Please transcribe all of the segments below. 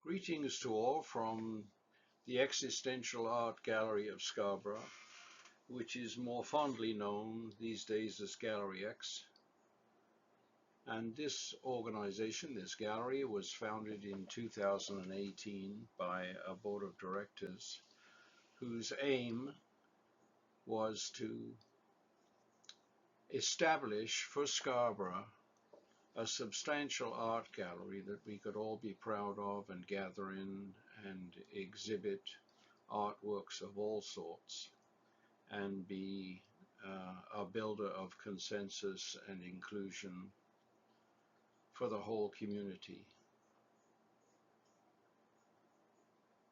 Greetings to all from the Existential Art Gallery of Scarborough, which is more fondly known these days as Gallery X. And this organization, this gallery, was founded in 2018 by a board of directors whose aim was to establish for Scarborough a substantial art gallery that we could all be proud of and gather in and exhibit artworks of all sorts and be a builder of consensus and inclusion for the whole community.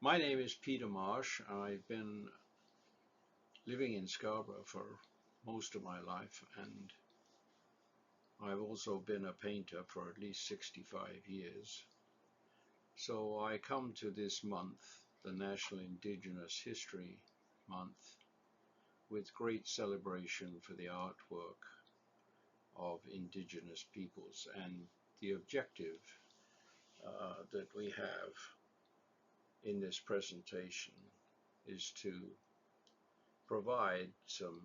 My name is Peter Marsh. I've been living in Scarborough for most of my life, and I've also been a painter for at least 65 years. So I come to this month, the National Indigenous History Month, with great celebration for the artwork of Indigenous peoples, and the objective that we have in this presentation is to provide some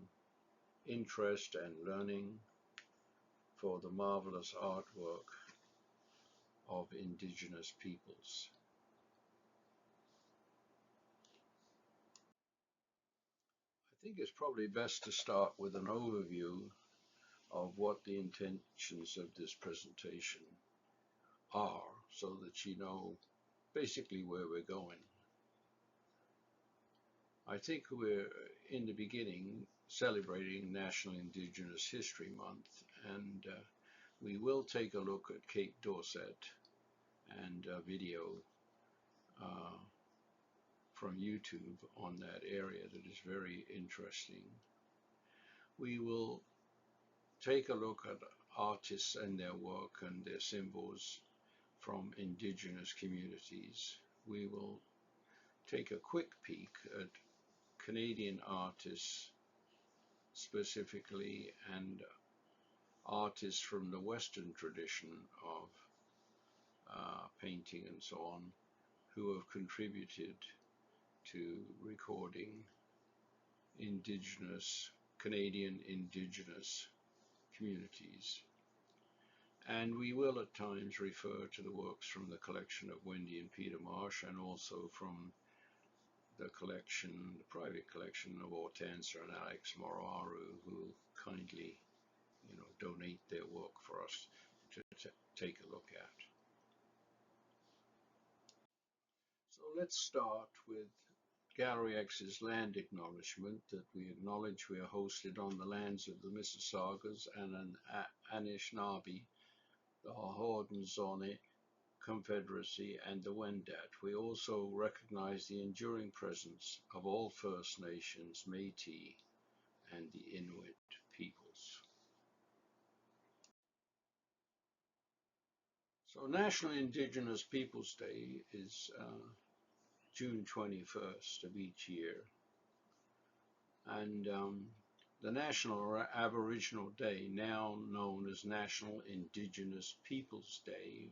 interest and learning for the marvelous artwork of Indigenous peoples. I think it's probably best to start with an overview of what the intentions of this presentation are, so that you know basically where we're going. I think we're in the beginning celebrating National Indigenous History Month, and we will take a look at Cape Dorset and a video from YouTube on that area that is very interesting. We will take a look at artists and their work and their symbols from Indigenous communities. We will take a quick peek at Canadian artists specifically, and artists from the Western tradition of painting and so on, who have contributed to recording Canadian Indigenous communities. And we will at times refer to the works from the collection of Wendy and Peter Marsh, and also from the collection, the private collection of Hortensia and Alex Moraru, who kindly, donate their work for us to take a look at. So let's start with Gallery X's land acknowledgement, that we acknowledge we are hosted on the lands of the Mississaugas and an Anishinaabe, the Haudenosaunee Confederacy, and the Wendat. We also recognize the enduring presence of all First Nations, Metis, and the Inuit peoples. So National Indigenous Peoples Day is June 21st of each year, and the National Aboriginal Day, now known as National Indigenous Peoples Day,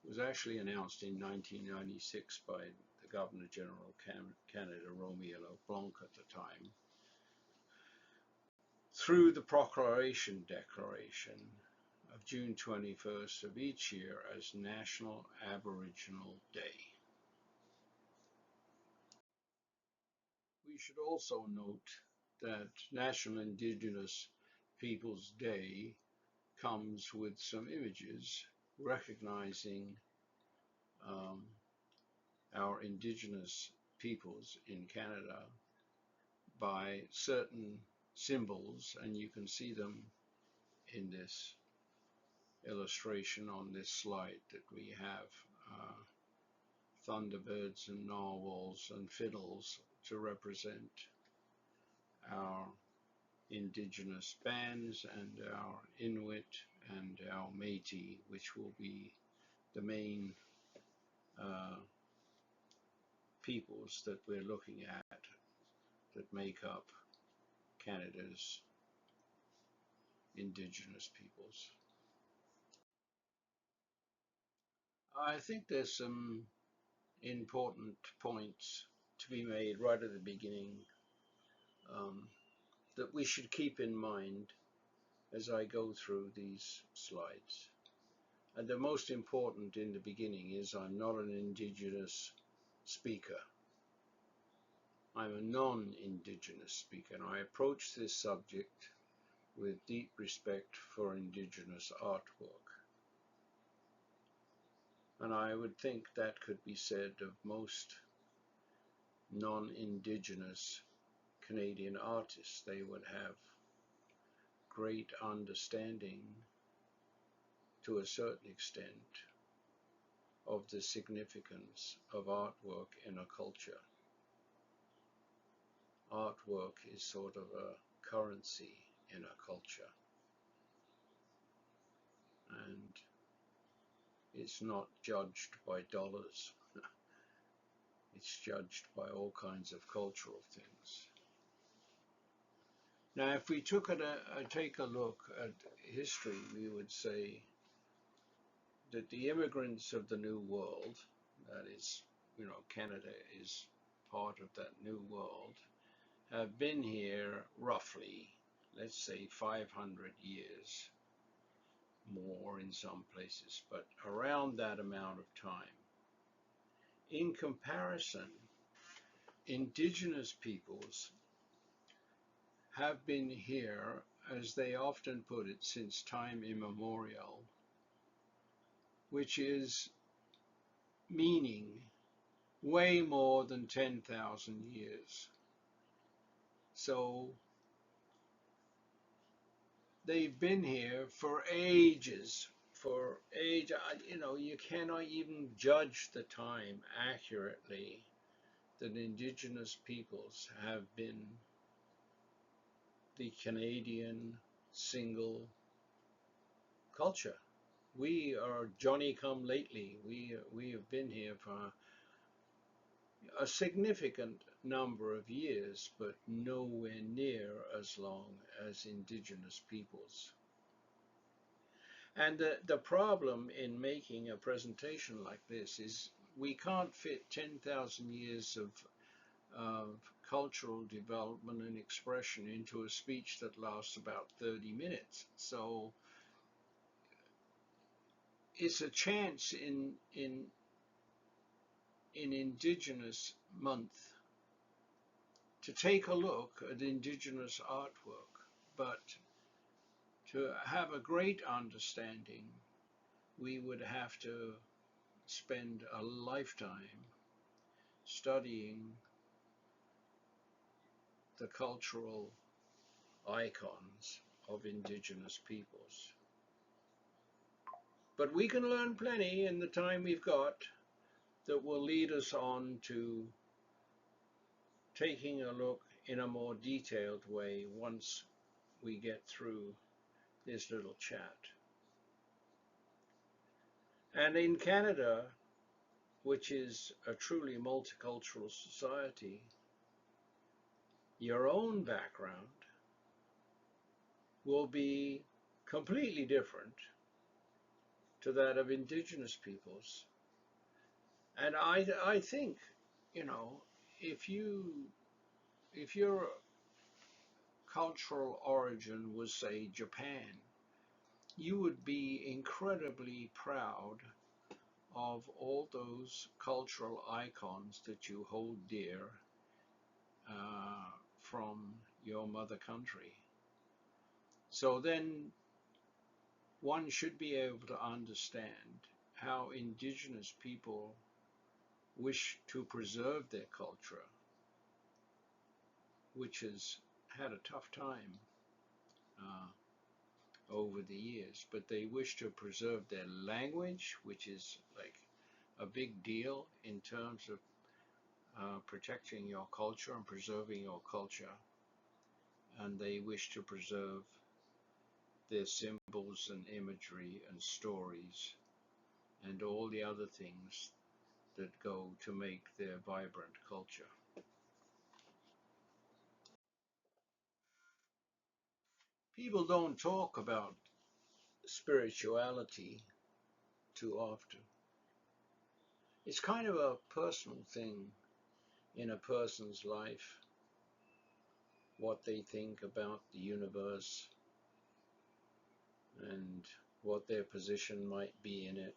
was actually announced in 1996 by the Governor General of Canada, Romeo LeBlanc at the time, through the Proclamation Declaration of June 21st of each year as National Aboriginal Day. We should also note that National Indigenous Peoples Day comes with some images recognizing our Indigenous peoples in Canada by certain symbols, and you can see them in this illustration on this slide that we have. Thunderbirds and narwhals and fiddles to represent our Indigenous bands, and our Inuit and our Metis, which will be the main peoples that we're looking at that make up Canada's Indigenous peoples. I think there's some important points to be made right at the beginning that we should keep in mind as I go through these slides. And the most important in the beginning is I'm not an Indigenous speaker. I'm a non-Indigenous speaker, and I approach this subject with deep respect for Indigenous artwork. And I would think that could be said of most non-Indigenous Canadian artists. They would have great understanding, to a certain extent, of the significance of artwork in a culture. Artwork is sort of a currency in a culture, and it's not judged by dollars. It's judged by all kinds of cultural things. Now, if we take a look at history, we would say that the immigrants of the New World, that is, Canada is part of that New World, have been here roughly, let's say 500 years, more in some places, but around that amount of time. In comparison, Indigenous peoples have been here, as they often put it, since time immemorial, which is meaning way more than 10,000 years. So they've been here for ages, you cannot even judge the time accurately that Indigenous peoples have been the Canadian single culture. We are Johnny come lately. We have been here for a significant number of years, but nowhere near as long as Indigenous peoples. And the problem in making a presentation like this is we can't fit 10,000 years of cultural development and expression into a speech that lasts about 30 minutes. So it's a chance in Indigenous Month to take a look at Indigenous artwork, but to have a great understanding, we would have to spend a lifetime studying the cultural icons of Indigenous peoples. But we can learn plenty in the time we've got that will lead us on to taking a look in a more detailed way once we get through this little chat. And in Canada, which is a truly multicultural society, your own background will be completely different to that of Indigenous peoples. And I think, if your cultural origin was, say, Japan, you would be incredibly proud of all those cultural icons that you hold dear from your mother country. So then one should be able to understand how Indigenous people wish to preserve their culture, which has had a tough time over the years, but they wish to preserve their language, which is like a big deal in terms of protecting your culture and preserving your culture, and they wish to preserve their symbols and imagery and stories and all the other things that go to make their vibrant culture. People don't talk about spirituality too often. It's kind of a personal thing in a person's life, what they think about the universe and what their position might be in it.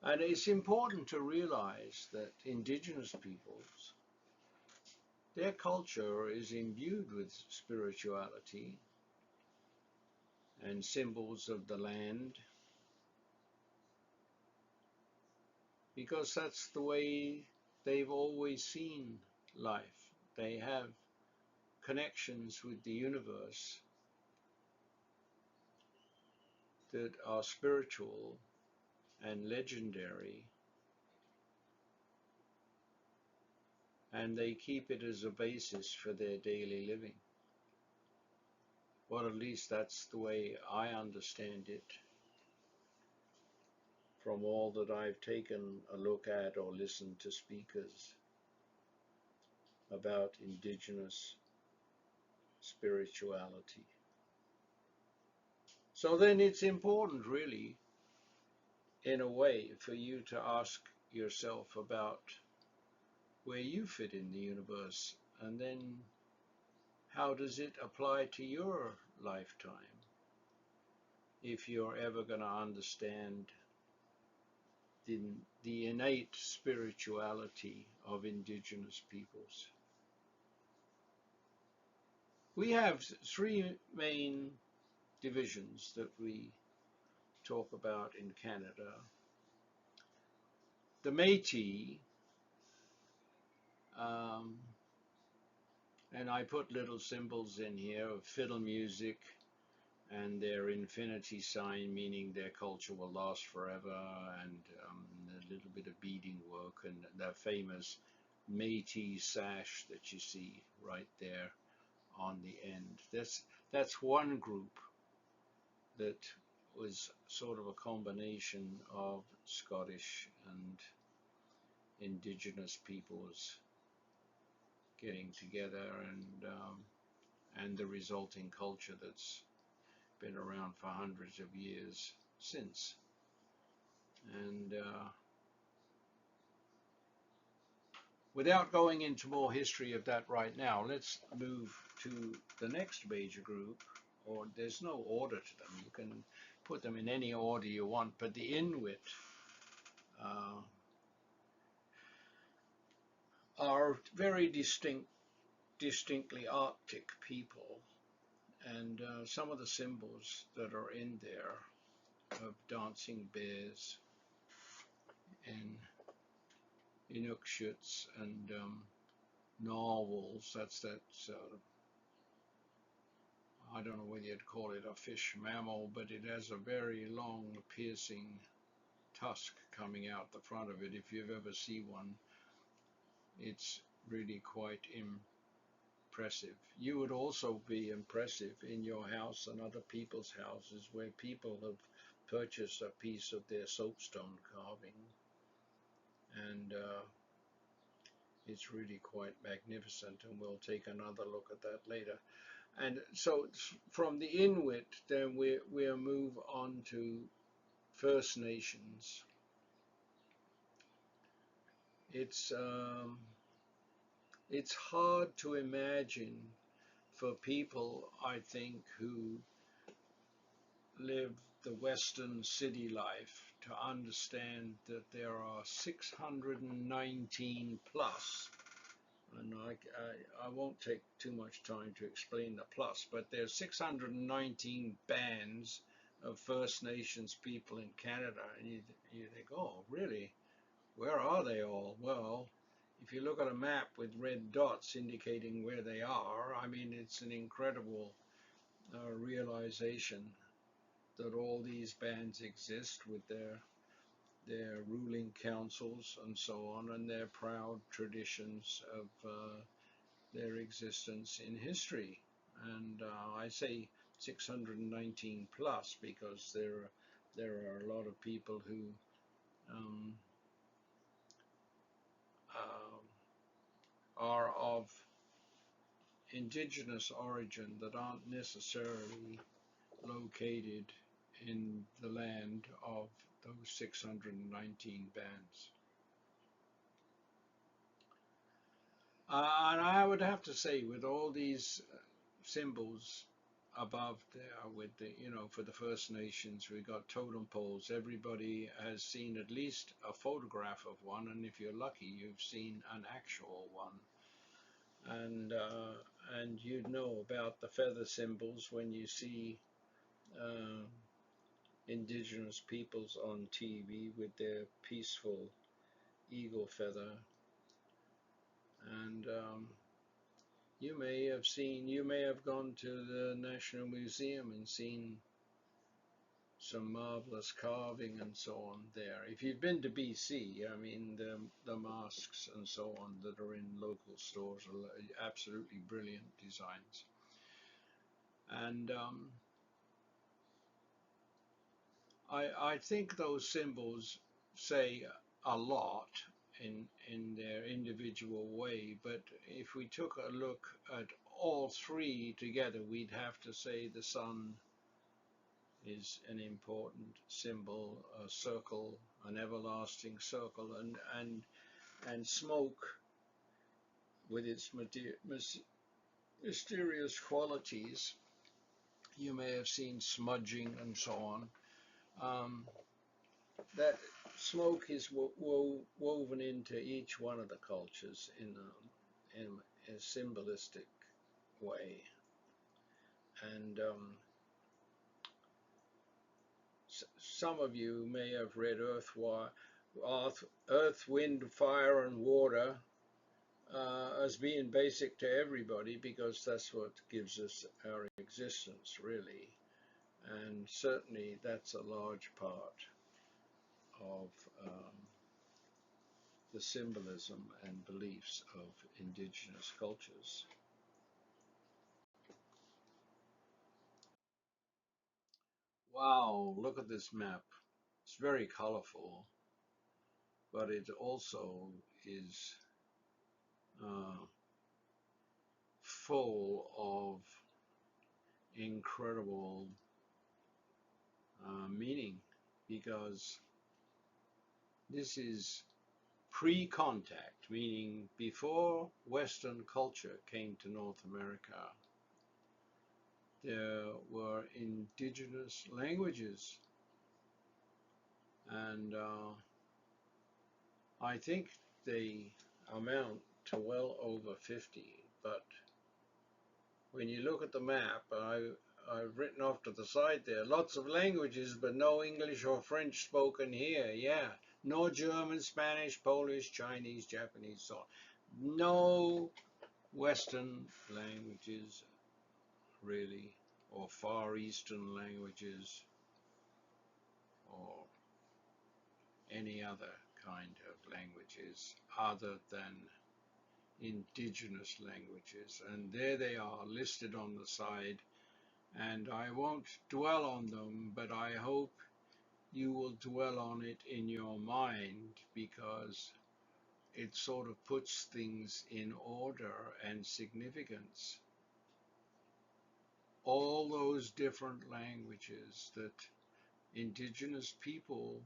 And it's important to realize that indigenous peoples, their culture is imbued with spirituality and symbols of the land, because that's the way they've always seen life. They have connections with the universe that are spiritual and legendary, and they keep it as a basis for their daily living. Well, at least that's the way I understand it from all that I've taken a look at or listened to speakers about indigenous spirituality. So then it's important, really, in a way, for you to ask yourself about where you fit in the universe, and then how does it apply to your lifetime if you're ever going to understand the innate spirituality of indigenous peoples. We have three main divisions that we talk about in Canada. The Metis, and I put little symbols in here of fiddle music and their infinity sign, meaning their culture will last forever, and a little bit of beading work and the famous Metis sash that you see right there on the end. That's one group that was sort of a combination of Scottish and indigenous peoples getting together, and the resulting culture that's been around for hundreds of years since. And without going into more history of that right now, let's move to the next major group. Or there's no order to them. You can put them in any order you want, but the Inuit are very distinctly Arctic people, and some of the symbols that are in there of dancing bears and Inuit and narwhals, that's that I don't know whether you'd call it a fish mammal, but it has a very long piercing tusk coming out the front of it. If you've ever seen one, it's really quite impressive. You would also be impressive in your house and other people's houses where people have purchased a piece of their soapstone carving, and it's really quite magnificent, and we'll take another look at that later. And so from the Inuit, then we'll move on to First Nations. It's hard to imagine for people, I think, who live the Western city life to understand that there are 619 plus, and I won't take too much time to explain the plus, but there's 619 bands of First Nations people in Canada, and you think, oh, really? Where are they all? Well, if you look at a map with red dots indicating where they are, I mean, it's an incredible realization that all these bands exist with their ruling councils and so on, and their proud traditions of their existence in history. And I say 619 plus because there are a lot of people who are of indigenous origin that aren't necessarily located in the land of those 619 bands. And I would have to say, with all these symbols above there, with the, for the First Nations, we got totem poles. Everybody has seen at least a photograph of one, and if you're lucky, you've seen an actual one. And you'd know about the feather symbols when you see Indigenous peoples on TV with their peaceful eagle feather. And you may have gone to the National Museum and seen some marvelous carving and so on there. If you've been to BC, I mean, the masks and so on that are in local stores are absolutely brilliant designs. And I think those symbols say a lot in their individual way, but if we took a look at all three together, we'd have to say the sun is an important symbol, a circle, an everlasting circle, and smoke with its mysterious qualities. You may have seen smudging and so on. That smoke is woven into each one of the cultures in a symbolistic way, and some of you may have read Earth, Wind, Fire, and Water as being basic to everybody, because that's what gives us our existence, really, and certainly that's a large part of the symbolism and beliefs of indigenous cultures. Wow, look at this map. It's very colorful, but it also is full of incredible meaning, because this is pre-contact, meaning before Western culture came to North America. There were indigenous languages, and I think they amount to well over 50, but when you look at the map, I've written off to the side there, lots of languages, but no English or French spoken here, yeah. No German, Spanish, Polish, Chinese, Japanese, so on. No Western languages, really, or Far Eastern languages, or any other kind of languages other than indigenous languages. And there they are listed on the side, and I won't dwell on them, but I hope you will dwell on it in your mind, because it sort of puts things in order and significance. All those different languages that indigenous people,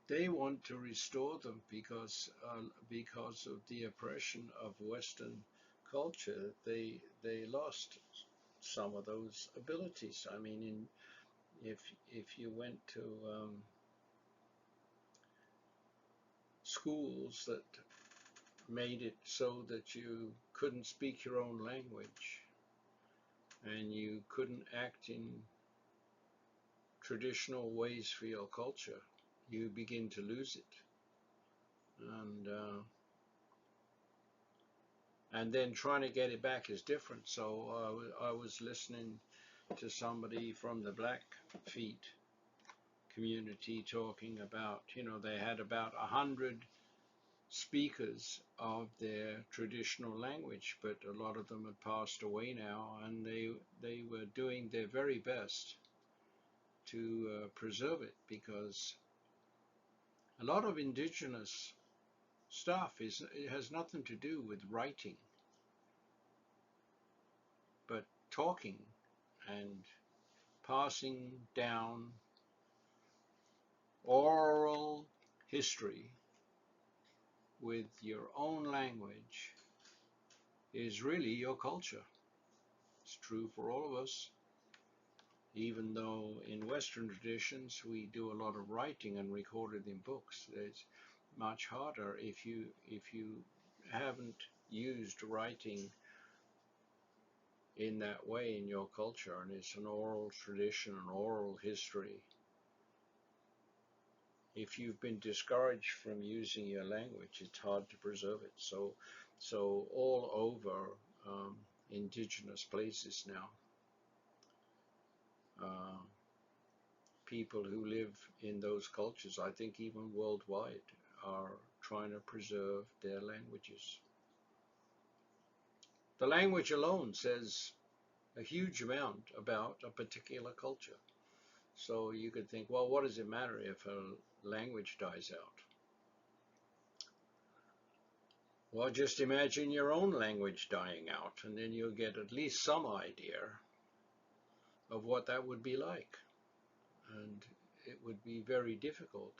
they want to restore them because of the oppression of Western culture. They lost some of those abilities. I mean, if you went to schools that made it so that you couldn't speak your own language and you couldn't act in traditional ways for your culture, you begin to lose it. And then trying to get it back is different. So I was listening to somebody from the Blackfeet community talking about, they had about 100 speakers of their traditional language, but a lot of them had passed away now, and they were doing their very best to preserve it, because a lot of indigenous stuff it has nothing to do with writing, but talking and passing down oral history with your own language is really your culture. It's true for all of us, even though in Western traditions we do a lot of writing and record it in books. It's much harder if you haven't used writing in that way in your culture, and it's an oral tradition, an oral history. If you've been discouraged from using your language, it's hard to preserve it. So all over indigenous places now, people who live in those cultures, I think even worldwide, are trying to preserve their languages. The language alone says a huge amount about a particular culture. So you could think, well, what does it matter if a language dies out? Well, just imagine your own language dying out, and then you'll get at least some idea of what that would be like. And it would be very difficult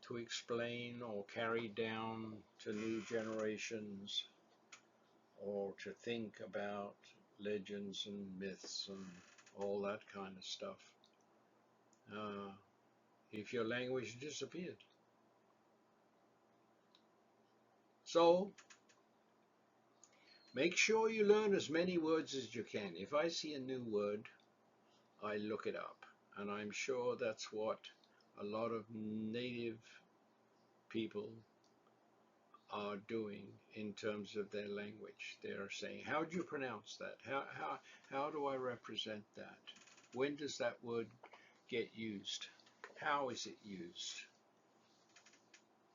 to explain or carry down to new generations, or to think about legends and myths and all that kind of stuff, if your language disappeared. So make sure you learn as many words as you can. If I see a new word, I look it up, and I'm sure that's what a lot of native people are doing in terms of their language. They're saying, how do you pronounce that? How do I represent that? When does that word get used? How is it used?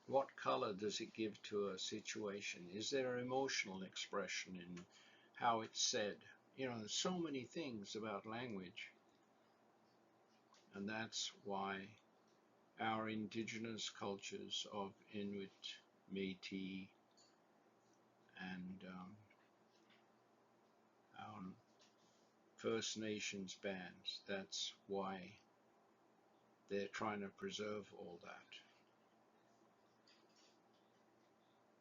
What color does it give to a situation? Is there emotional expression in how it's said? You know, there's so many things about language, and that's why our indigenous cultures of Inuit, Metis, and our First Nations bands, that's why they're trying to preserve all that.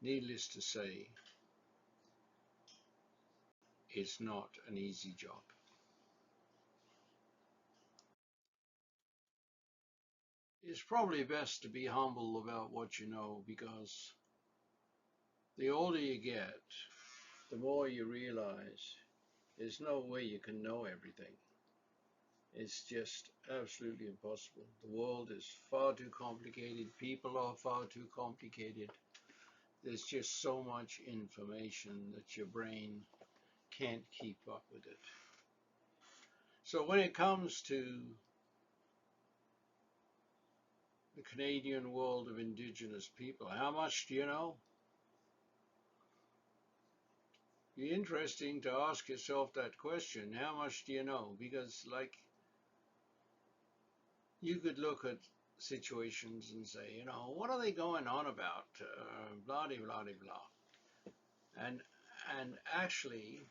Needless to say, it's not an easy job. It's probably best to be humble about what you know, because the older you get, the more you realize there's no way you can know everything. It's just absolutely impossible. The world is far too complicated. People are far too complicated. There's just so much information that your brain can't keep up with it. So when it comes to the Canadian world of Indigenous people, how much do you know? Be interesting to ask yourself that question. How much do you know? Because, like, you could look at situations and say, you know, what are they going on about? Blah, blah, blah, blah. And actually,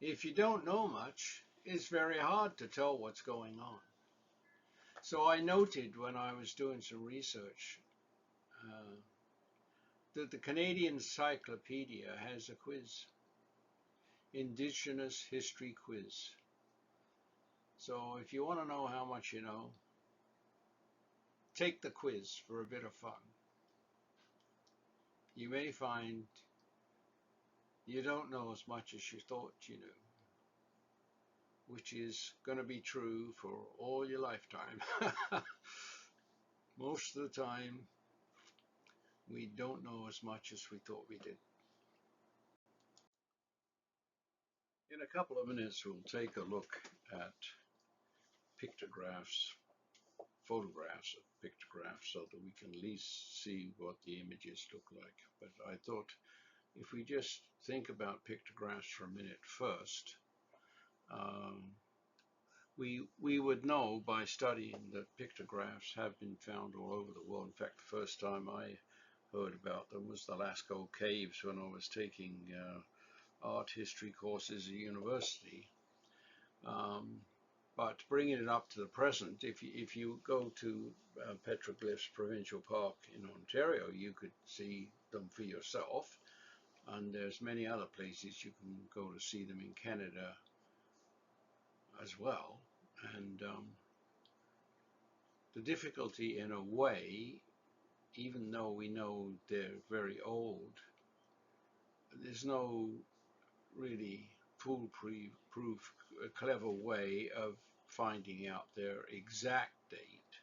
if you don't know much, it's very hard to tell what's going on. So I noted when I was doing some research that the Canadian Encyclopedia has a quiz, Indigenous History Quiz. So if you want to know how much you know, take the quiz for a bit of fun. You may find you don't know as much as you thought you knew, which is going to be true for all your lifetime. Most of the time, we don't know as much as we thought we did. In a couple of minutes, we'll take a look at pictographs, photographs of pictographs, so that we can at least see what the images look like. But I thought if we just think about pictographs for a minute first, we would know by studying that pictographs have been found all over the world. In fact, the first time I heard about them was the Lascaux Caves when I was taking art history courses at university. But bringing it up to the present, if you go to Petroglyphs Provincial Park in Ontario, you could see them for yourself. And there's many other places you can go to see them in Canada as well. And the difficulty in a way, even though we know they're very old, there's no really foolproof, clever way of finding out their exact date.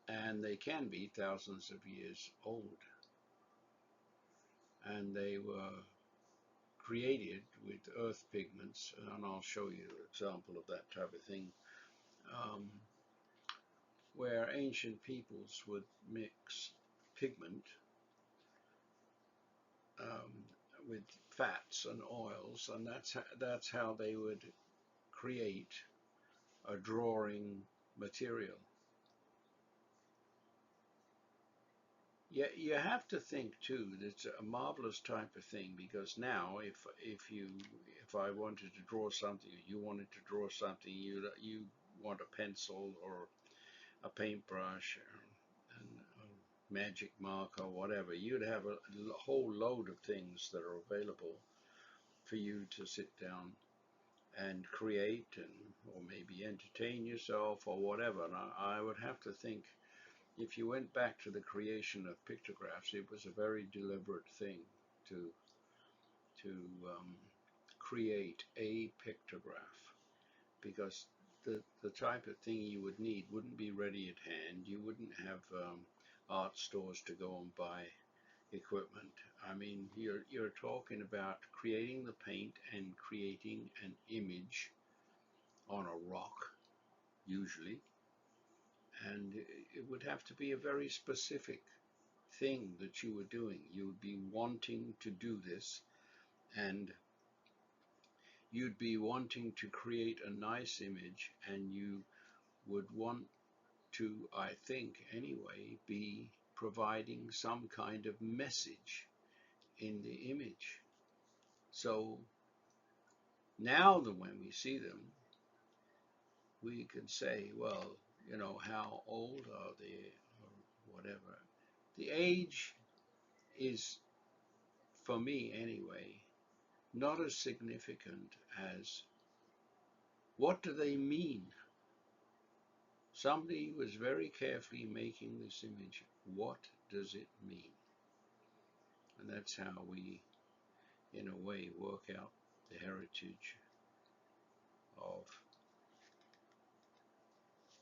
And they can be thousands of years old. And they were created with earth pigments, and I'll show you an example of that type of thing, where ancient peoples would mix pigment with fats and oils, and that's how they would create a drawing material. You have to think too that it's a marvelous type of thing, because now if I wanted to draw something, or you wanted to draw something, you want a pencil or a paintbrush and a magic marker, whatever, you'd have a whole load of things that are available for you to sit down and create, or maybe entertain yourself or whatever. And I would have to think, if you went back to the creation of pictographs, it was a very deliberate thing to create a pictograph, because the type of thing you would need wouldn't be ready at hand. You wouldn't have art stores to go and buy equipment. I mean, you're talking about creating the paint and creating an image on a rock, usually, and it would have to be a very specific thing that you were doing. You would be wanting to do this, and you'd be wanting to create a nice image, and you would want to, I think anyway, be providing some kind of message in the image. So now that when we see them, we can say, well, you know, how old are they, or whatever. The age is, for me anyway, not as significant as what do they mean. Somebody was very carefully making this image. What does it mean? And that's how we, in a way, work out the heritage of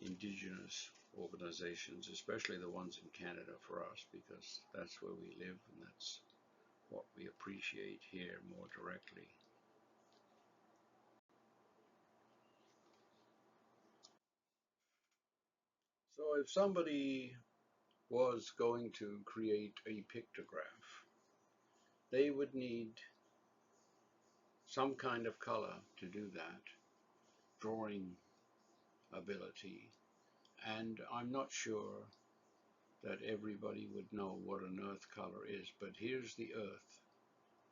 Indigenous organizations, especially the ones in Canada for us, because that's where we live and that's what we appreciate here more directly. So if somebody was going to create a pictograph, they would need some kind of color to do that, drawing ability, and I'm not sure that everybody would know what an earth color is, but here's the earth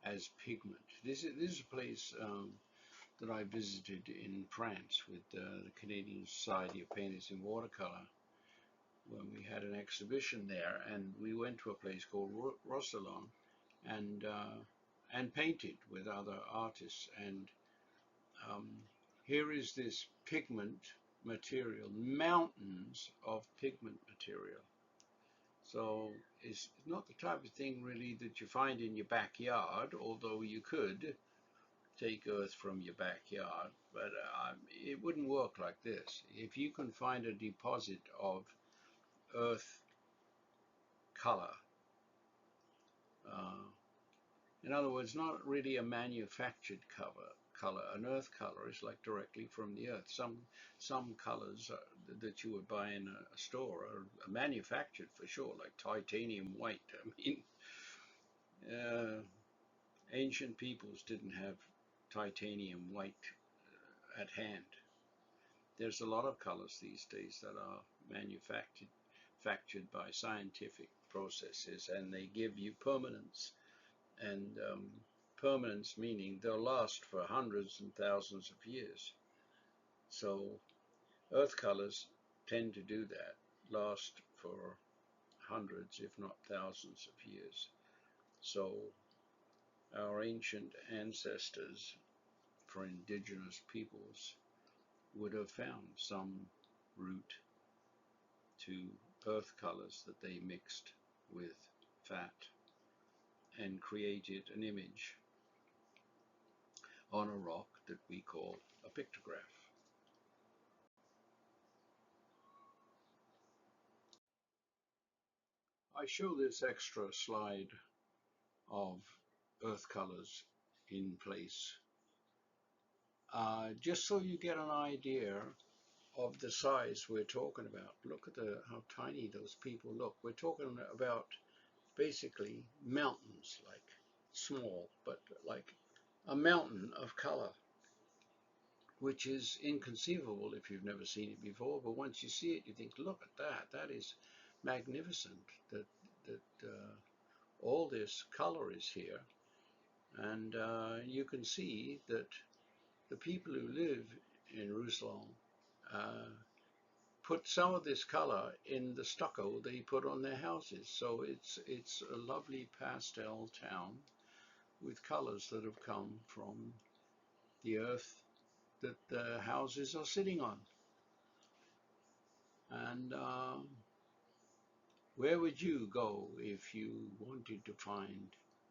as pigment. This is a place that I visited in France with the Canadian Society of Painters in Watercolor when we had an exhibition there, and we went to a place called Roussillon and painted with other artists. And here is this pigment material, mountains of pigment material. So it's not the type of thing really that you find in your backyard, although you could take earth from your backyard, but it wouldn't work like this. If you can find a deposit of earth color, uh, in other words, not really a manufactured color. An earth color is like directly from the earth. Some colors that you would buy in a store are manufactured for sure, like titanium white. I mean, ancient peoples didn't have titanium white at hand. There's a lot of colors these days that are manufactured by scientific processes, and they give you permanence. And permanence meaning they'll last for hundreds and thousands of years. So earth colors tend to do that, last for hundreds, if not thousands of years. So our ancient ancestors for indigenous peoples would have found some root to earth colors that they mixed with fat and created an image on a rock that we call a pictograph. I show this extra slide of earth colors in place just so you get an idea of the size we're talking about. Look at how tiny those people look. We're talking about basically mountains, like small, but like a mountain of color, which is inconceivable if you've never seen it before. But once you see it, you think, look at that. That is magnificent. That all this color is here, and you can see that the people who live in Ruslan put some of this color in the stucco they put on their houses. So it's a lovely pastel town with colors that have come from the earth that the houses are sitting on. And where would you go if you wanted to find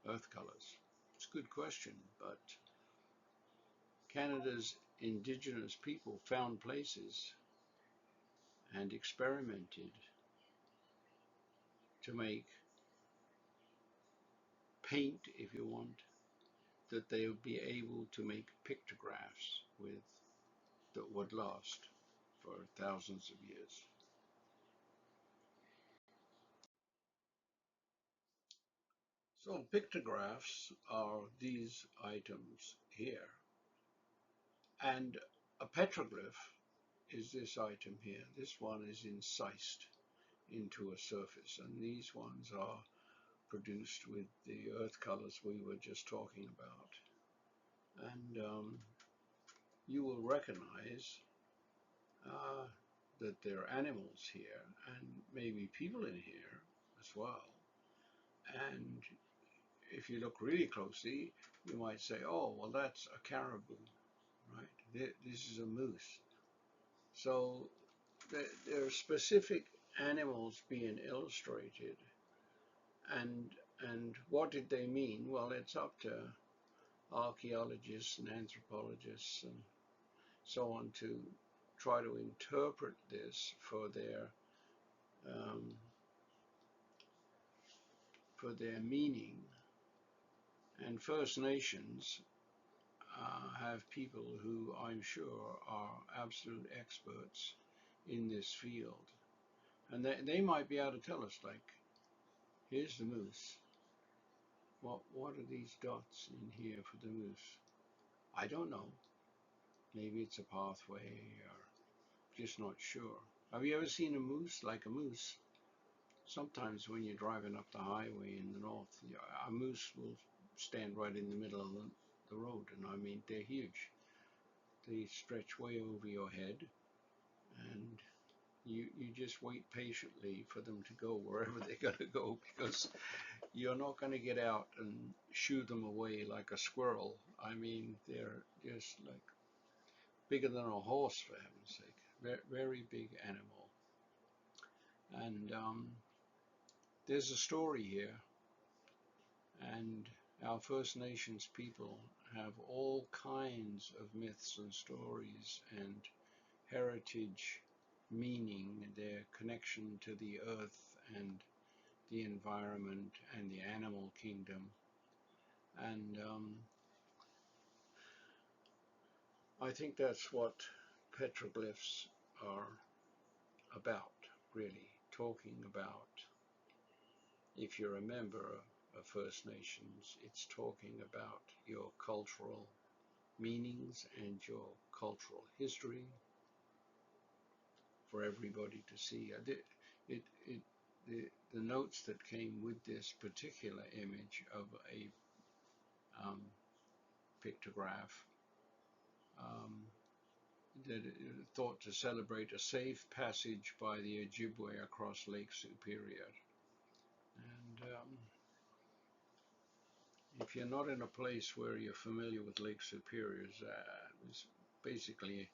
earth colors? It's a good question, but Canada's Indigenous people found places and experimented to make paint, if you want, that they would be able to make pictographs with that would last for thousands of years. So pictographs are these items here, and a petroglyph is this item here. This one is incised into a surface, and these ones are produced with the earth colors we were just talking about. And you will recognize uh, that there are animals here and maybe people in here as well. And if you look really closely, you might say, oh, well, that's a caribou, right? This is a moose. So there are specific animals being illustrated. And what did they mean? Well, it's up to archaeologists and anthropologists and so on to try to interpret this um, for their meaning. And First Nations have people who I'm sure are absolute experts in this field. And they might be able to tell us, like, here's the moose. What are these dots in here for the moose? I don't know. Maybe it's a pathway or just not sure. Have you ever seen a moose like a moose? Sometimes when you're driving up the highway in the north, a moose will stand right in the middle of the road, and I mean, they're huge. They stretch way over your head, and you just wait patiently for them to go wherever they're going to go, because you're not going to get out and shoo them away like a squirrel. I mean, they're just like bigger than a horse, for heaven's sake. Very, very big animal. And there's a story here, and our First Nations people have all kinds of myths and stories and heritage meaning, their connection to the earth and the environment and the animal kingdom. And I think that's what petroglyphs are about, really, talking about. If you're a member of First Nations, it's talking about your cultural meanings and your cultural history for everybody to see. The notes that came with this particular image of a pictograph thought to celebrate a safe passage by the Ojibwe across Lake Superior. And if you're not in a place where you're familiar with Lake Superior, it's basically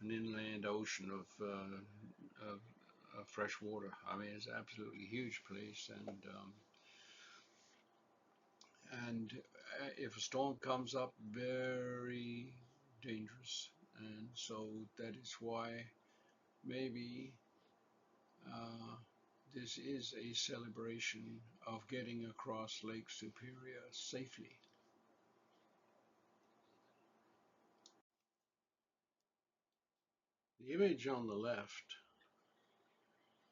an inland ocean of fresh water. I mean, it's an absolutely huge place, and if a storm comes up, very dangerous. And so that is why maybe this is a celebration of getting across Lake Superior safely. The image on the left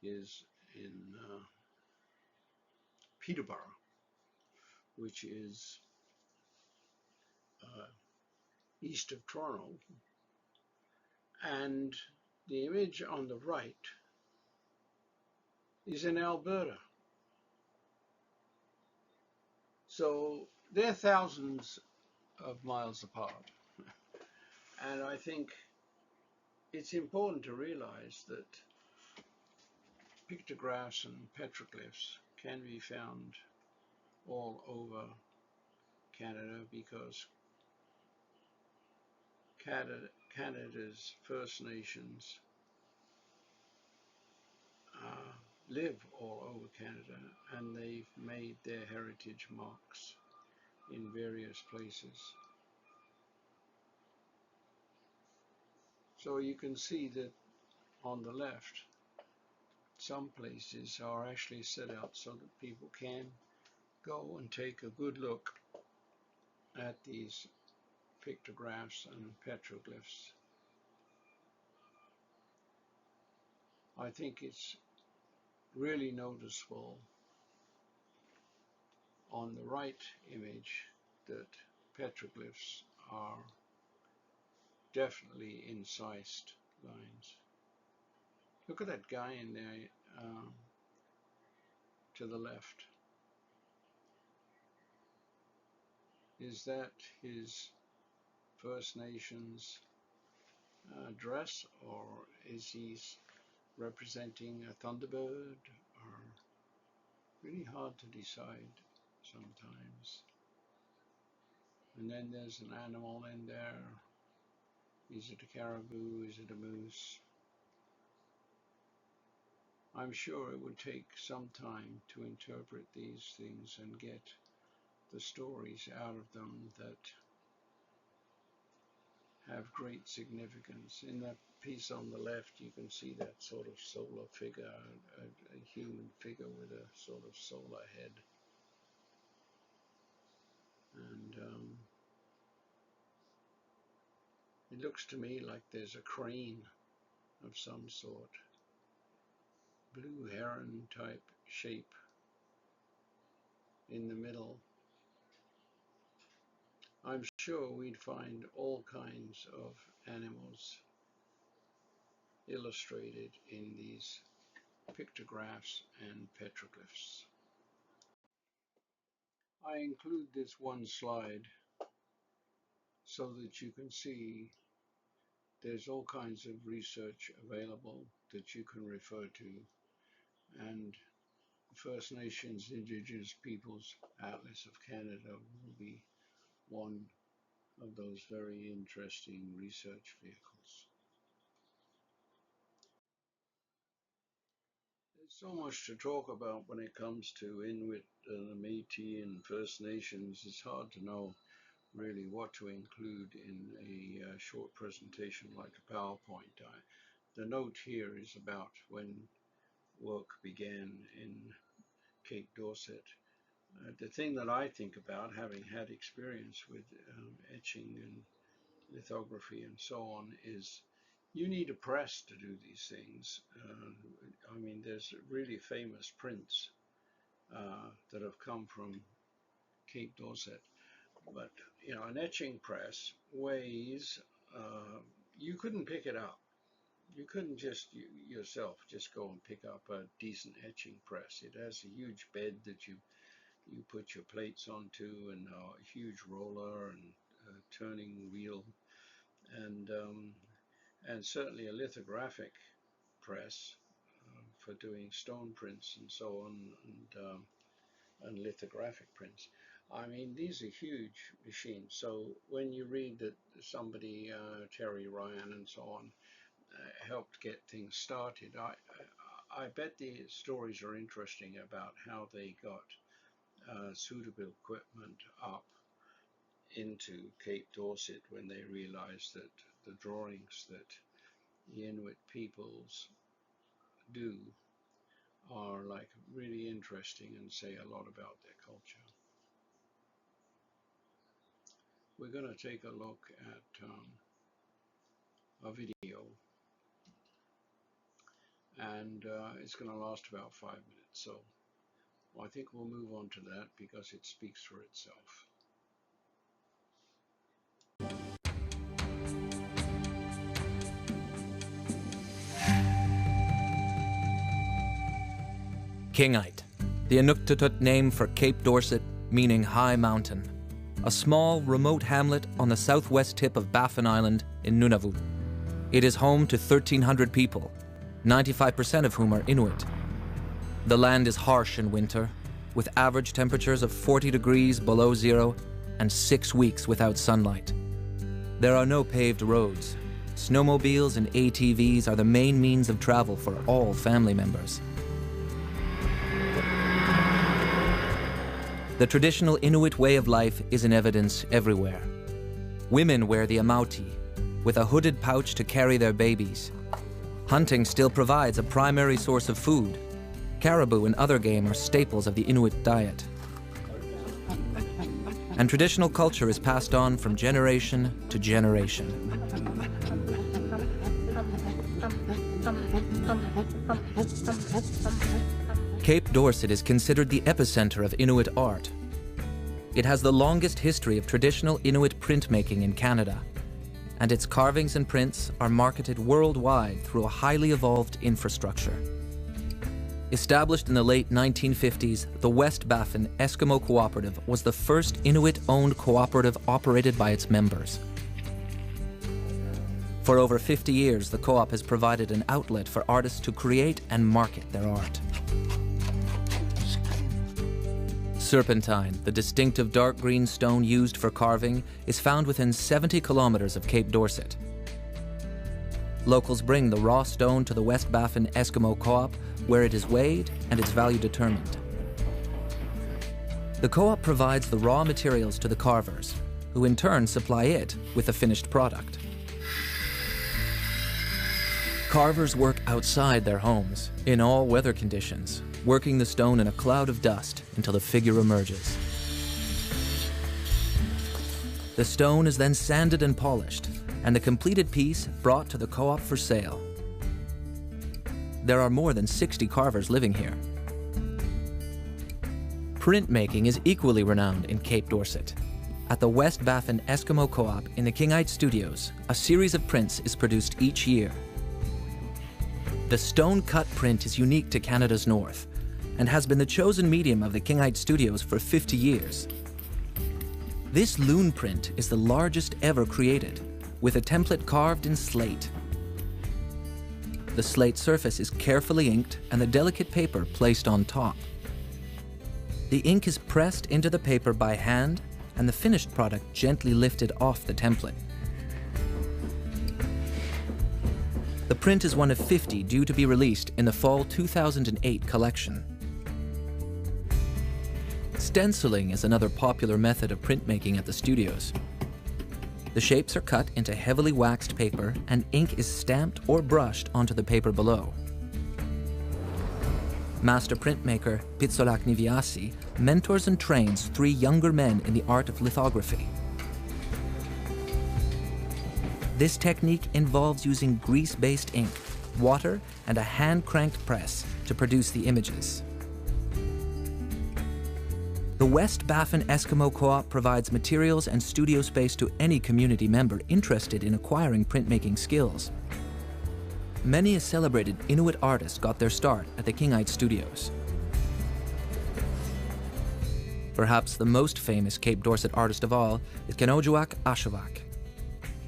is in Peterborough, which is east of Toronto, and the image on the right is in Alberta. So they're thousands of miles apart. And I think it's important to realize that pictographs and petroglyphs can be found all over Canada because Canada's First Nations live all over Canada, and they've made their heritage marks in various places. So you can see that on the left, some places are actually set out so that people can go and take a good look at these pictographs and petroglyphs. I think it's really noticeable on the right image that petroglyphs are definitely incised lines. Look at that guy in there to the left. Is that his First Nations dress, or is he representing a thunderbird? Or really hard to decide sometimes. And then there's an animal in there. Is it a caribou? Is it a moose? I'm sure it would take some time to interpret these things and get the stories out of them that have great significance. In that piece on the left, you can see that sort of solar figure, a human figure with a sort of solar head. And it looks to me like there's a crane of some sort, blue heron type shape in the middle. I'm sure we'd find all kinds of animals illustrated in these pictographs and petroglyphs. I include this one slide so that you can see there's all kinds of research available that you can refer to, and First Nations Indigenous Peoples Atlas of Canada will be one of those very interesting research vehicles. There's so much to talk about when it comes to Inuit, Metis and First Nations. It's hard to know really what to include in a short presentation like a PowerPoint. The note here is about when work began in Cape Dorset. The thing that I think about, having had experience with etching and lithography and so on, is you need a press to do these things. I mean, there's really famous prints that have come from Cape Dorset, but you know, an etching press weighs, you couldn't pick it up. You couldn't just yourself just go and pick up a decent etching press. It has a huge bed that you put your plates onto, and a huge roller and a turning wheel, and and certainly a lithographic press for doing stone prints and so on, and lithographic prints. I mean, these are huge machines. So when you read that somebody, Terry Ryan and so on, helped get things started, I bet the stories are interesting about how they got suitable equipment up into Cape Dorset when they realized that the drawings that the Inuit peoples do are like really interesting and say a lot about their culture. We're going to take a look at a video, and it's going to last about 5 minutes, so I think we'll move on to that because it speaks for itself. Kingite, the Inuktitut name for Cape Dorset, meaning high mountain. A small, remote hamlet on the southwest tip of Baffin Island in Nunavut. It is home to 1,300 people, 95% of whom are Inuit. The land is harsh in winter, with average temperatures of 40 degrees below zero and 6 weeks without sunlight. There are no paved roads. Snowmobiles and ATVs are the main means of travel for all family members. The traditional Inuit way of life is in evidence everywhere. Women wear the amauti, with a hooded pouch to carry their babies. Hunting still provides a primary source of food. Caribou and other game are staples of the Inuit diet. And traditional culture is passed on from generation to generation. Cape Dorset is considered the epicenter of Inuit art. It has the longest history of traditional Inuit printmaking in Canada, and its carvings and prints are marketed worldwide through a highly evolved infrastructure. Established in the late 1950s, the West Baffin Eskimo Cooperative was the first Inuit-owned cooperative operated by its members. For over 50 years, the co-op has provided an outlet for artists to create and market their art. Serpentine, the distinctive dark green stone used for carving, is found within 70 kilometers of Cape Dorset. Locals bring the raw stone to the West Baffin Eskimo Co-op, where it is weighed and its value determined. The co-op provides the raw materials to the carvers, who in turn supply it with a finished product. Carvers work outside their homes, in all weather conditions, working the stone in a cloud of dust until the figure emerges. The stone is then sanded and polished, and the completed piece brought to the co-op for sale. There are more than 60 carvers living here. Printmaking is equally renowned in Cape Dorset. At the West Baffin Eskimo Co-op in the Kingite Studios, a series of prints is produced each year. The stone-cut print is unique to Canada's north and has been the chosen medium of the Kingite Studios for 50 years. This loon print is the largest ever created, with a template carved in slate. The slate surface is carefully inked and the delicate paper placed on top. The ink is pressed into the paper by hand and the finished product gently lifted off the template. The print is one of 50 due to be released in the fall 2008 collection. Stenciling is another popular method of printmaking at the studios. The shapes are cut into heavily waxed paper and ink is stamped or brushed onto the paper below. Master printmaker Pitsolak Niviasi mentors and trains 3 younger men in the art of lithography. This technique involves using grease-based ink, water, and a hand-cranked press to produce the images. The West Baffin Eskimo Co-op provides materials and studio space to any community member interested in acquiring printmaking skills. Many a celebrated Inuit artist got their start at the Kingite Studios. Perhaps the most famous Cape Dorset artist of all is Kenojuak Ashawak.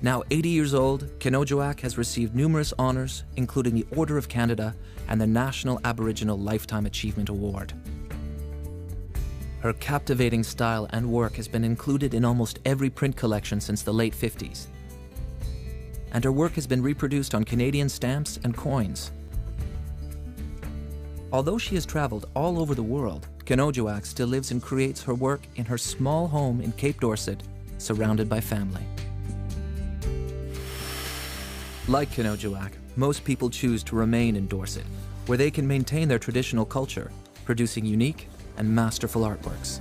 Now 80 years old, Kinojoak has received numerous honours, including the Order of Canada and the National Aboriginal Lifetime Achievement Award. Her captivating style and work has been included in almost every print collection since the late 50s. And her work has been reproduced on Canadian stamps and coins. Although she has travelled all over the world, Kinojoak still lives and creates her work in her small home in Cape Dorset, surrounded by family. Like Kinojoak, most people choose to remain in Dorset, where they can maintain their traditional culture, producing unique and masterful artworks.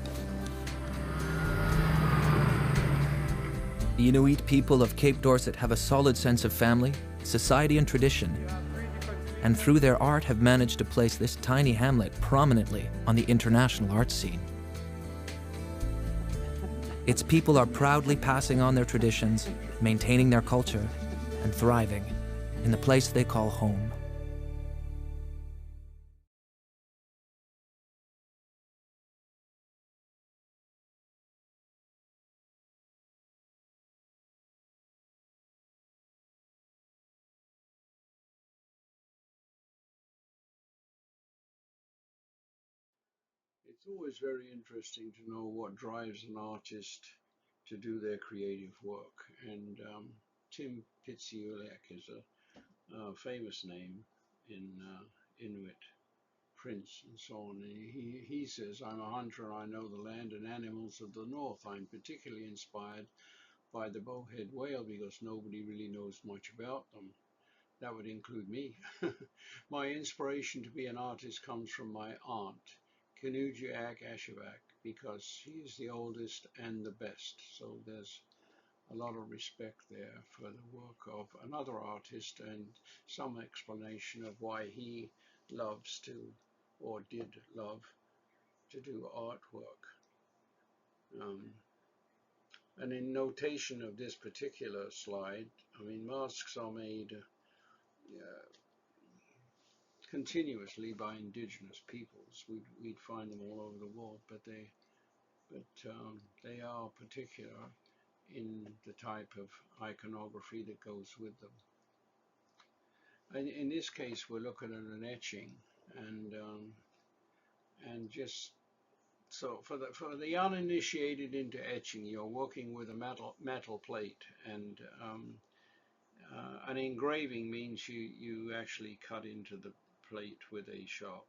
The Inuit people of Cape Dorset have a solid sense of family, society and tradition, and through their art have managed to place this tiny hamlet prominently on the international art scene. Its people are proudly passing on their traditions, maintaining their culture, and thriving in the place they call home. It's always very interesting to know what drives an artist to do their creative work. And Tim Pitsiulek is a famous name in Inuit prints and so on. And he says, "I'm a hunter, I know the land and animals of the north. I'm particularly inspired by the bowhead whale because nobody really knows much about them." That would include me. My inspiration to be an artist comes from my aunt, Kinojoak Ashevak, because she is the oldest and the best. So there's a lot of respect there for the work of another artist and some explanation of why he loves to, or did love to do artwork. And in notation of this particular slide, I mean, masks are made continuously by indigenous peoples. We'd find them all over the world, but they are particular in the type of iconography that goes with them. And in this case, we're looking at an etching, and just so for the uninitiated into etching, you're working with a metal plate, and an engraving means you actually cut into the plate with a sharp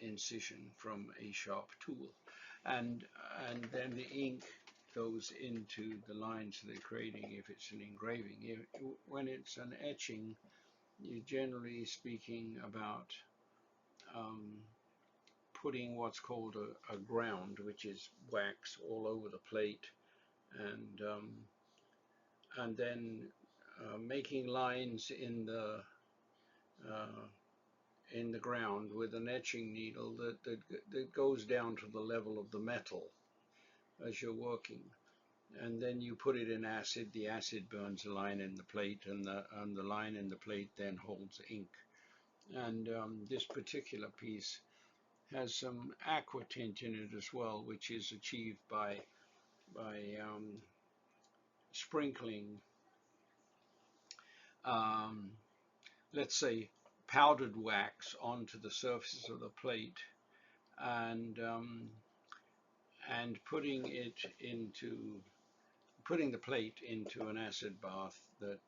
incision from a sharp tool, and then the ink goes into the lines they're creating if it's an engraving. When it's an etching, you're generally speaking about putting what's called a ground, which is wax all over the plate, and then making lines in the ground with an etching needle that goes down to the level of the metal as you're working, and then you put it in acid. The acid burns a line in the plate, and the line in the plate then holds ink. And this particular piece has some aqua tint in it as well, which is achieved by sprinkling, let's say, powdered wax onto the surface of the plate, and putting the plate into an acid bath that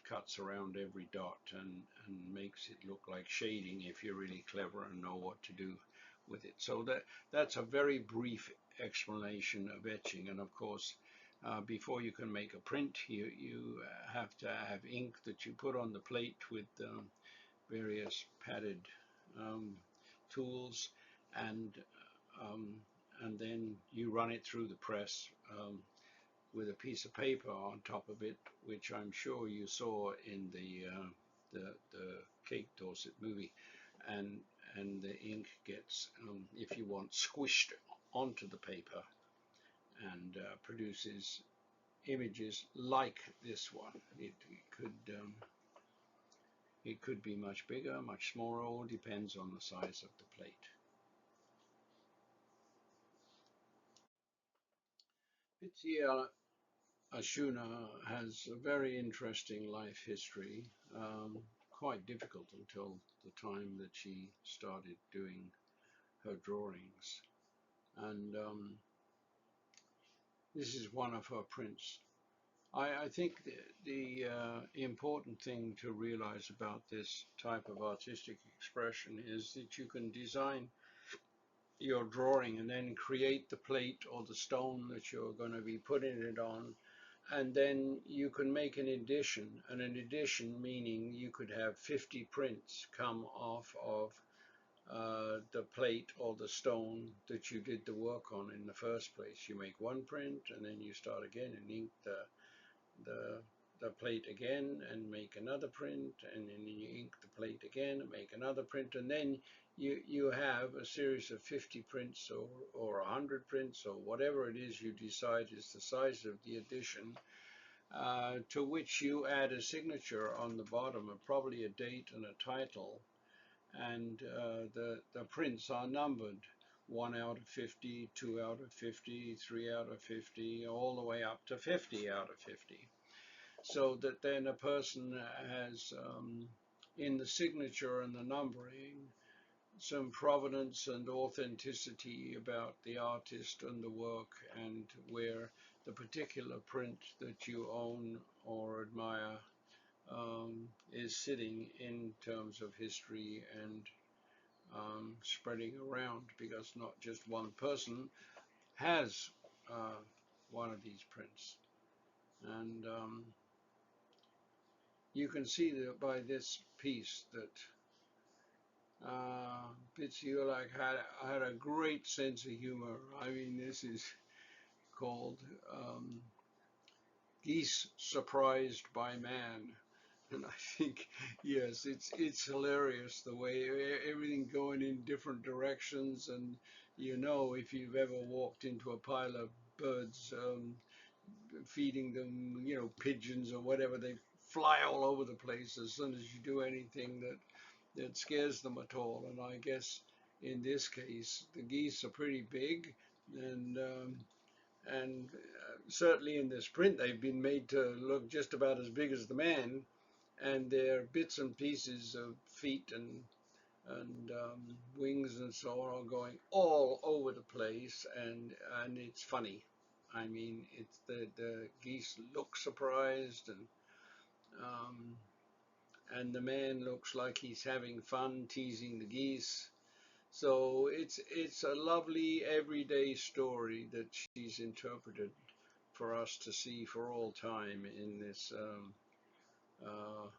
cuts around every dot and makes it look like shading if you're really clever and know what to do with it. So that's a very brief explanation of etching. And of course, before you can make a print, you have to have ink that you put on the plate with various padded tools, and then you run it through the press with a piece of paper on top of it, which I'm sure you saw in the Cape Dorset movie, and the ink gets, if you want, squished onto the paper and produces images like this one. It could be much bigger, much smaller, all depends on the size of the plate. Tia Ashuna has a very interesting life history, quite difficult until the time that she started doing her drawings. And this is one of her prints. I think the important thing to realize about this type of artistic expression is that you can design your drawing and then create the plate or the stone that you're going to be putting it on, and then you can make an edition, and an edition meaning you could have 50 prints come off of the plate or the stone that you did the work on in the first place. You make one print and then you start again and ink the plate again and make another print, and then you ink the plate again and make another print, and then you have a series of 50 prints or 100 prints or whatever it is you decide is the size of the edition, to which you add a signature on the bottom, and probably a date and a title, and the prints are numbered 1 out of 50, 2 out of 50, 3 out of 50, all the way up to 50 out of 50. So that then a person has, in the signature and the numbering, some provenance and authenticity about the artist and the work, and where the particular print that you own or admire is sitting in terms of history and spreading around, because not just one person has one of these prints. And you can see that by this piece that Pitsiulak had a great sense of humor. I mean, this is called Geese Surprised by Man. And I think, yes, it's hilarious the way everything going in different directions. And if you've ever walked into a pile of birds, feeding them, pigeons or whatever, they fly all over the place as soon as you do anything that scares them at all. And I guess in this case, the geese are pretty big, and certainly in this print, they've been made to look just about as big as the man, and they're bits and pieces of feet and wings and so on are going all over the place, and it's funny. I mean, it's the geese look surprised, um, and the man looks like he's having fun teasing the geese. So it's a lovely everyday story that she's interpreted for us to see for all time in this uh,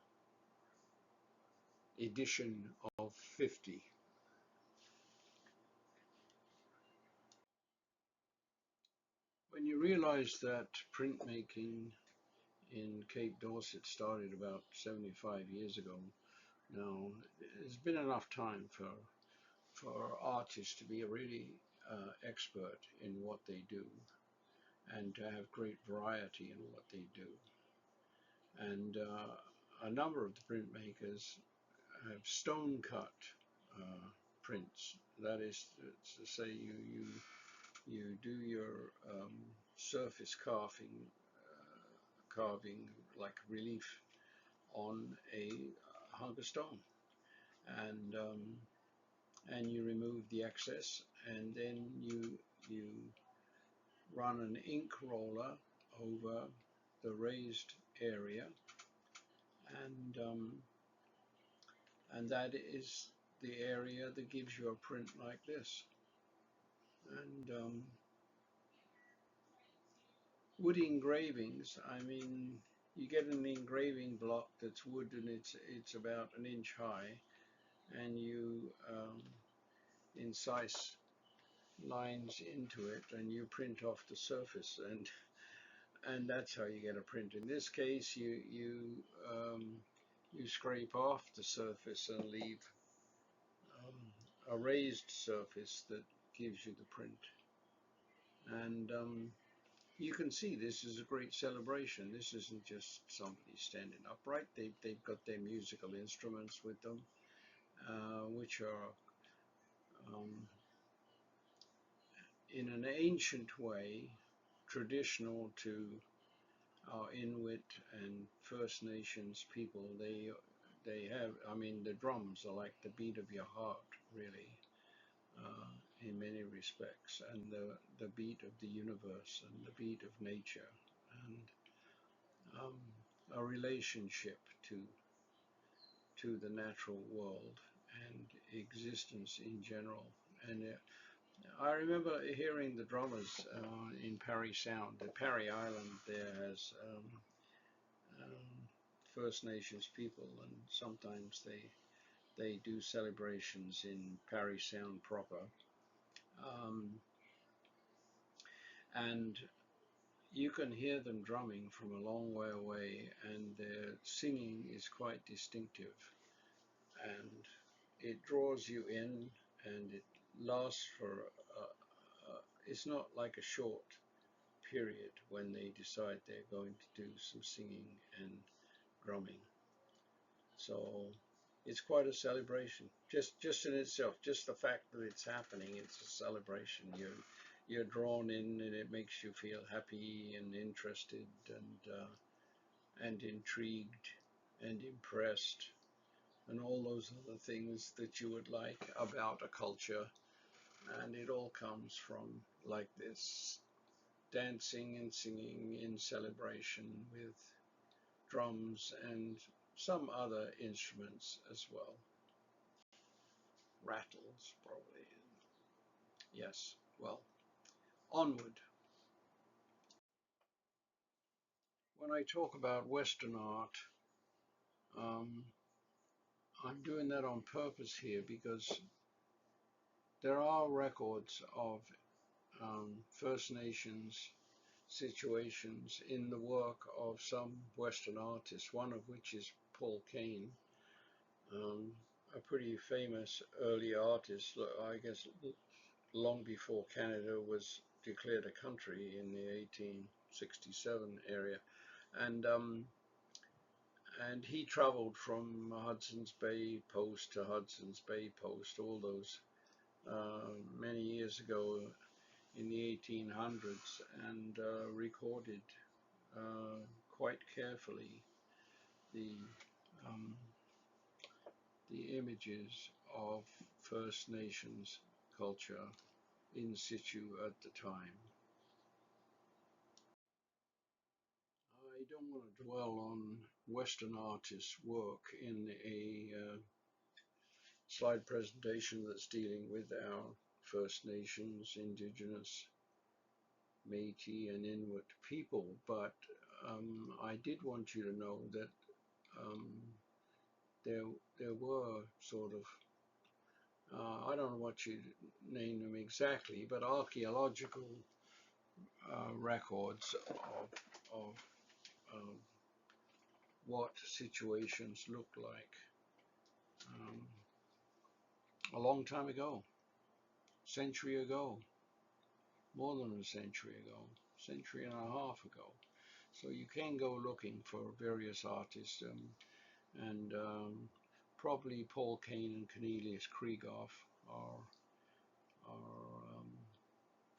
edition of 50. When you realize that printmaking in Cape Dorset started about 75 years ago now, there's been enough time for artists to be really expert in what they do and to have great variety in what they do. And a number of the printmakers have stone cut prints. That is to say, you do your surface carving like relief on a hunk of stone, and you remove the excess, and then you run an ink roller over the raised area, and that is the area that gives you a print like this. And wood engravings, I mean, you get an engraving block that's wood, and it's about an inch high, and you incise lines into it, and you print off the surface, and that's how you get a print. In this case, you scrape off the surface and leave a raised surface that gives you the print. And you can see this is a great celebration. This isn't just somebody standing upright. They've got their musical instruments with them, which are in an ancient way traditional to our Inuit and First Nations people. They have, I mean, the drums are like the beat of your heart, really, in many respects, and the beat of the universe and the beat of nature, and a relationship to the natural world and existence in general. And I remember hearing the drummers in Parry Sound. The Parry Island there has First Nations people, and sometimes they do celebrations in Parry Sound proper. And you can hear them drumming from a long way away, and their singing is quite distinctive, and it draws you in, and it lasts for it's not like a short period when they decide they're going to do some singing and drumming. So it's quite a celebration, just in itself, just the fact that it's happening, it's a celebration. You're drawn in, and it makes you feel happy and interested and intrigued and impressed and all those other things that you would like about a culture. And it all comes from like this, dancing and singing in celebration with drums and some other instruments as well. Rattles, probably. Yes, well, onward. When I talk about Western art, I'm doing that on purpose here because there are records of First Nations situations in the work of some Western artists, one of which is Paul Kane, a pretty famous early artist, I guess long before Canada was declared a country in the 1867 area. And he traveled from Hudson's Bay Post to Hudson's Bay Post, all those many years ago in the 1800s, and recorded quite carefully the images of First Nations culture in situ at the time. I don't want to dwell on Western artists' work in a slide presentation that's dealing with our First Nations, Indigenous, Metis and Inuit people, but I did want you to know that there were sort of, I don't know what you name them exactly, but archaeological records of what situations looked like a long time ago, century ago, more than a century ago, century and a half ago. So you can go looking for various artists, and probably Paul Kane and Cornelius Krieghoff are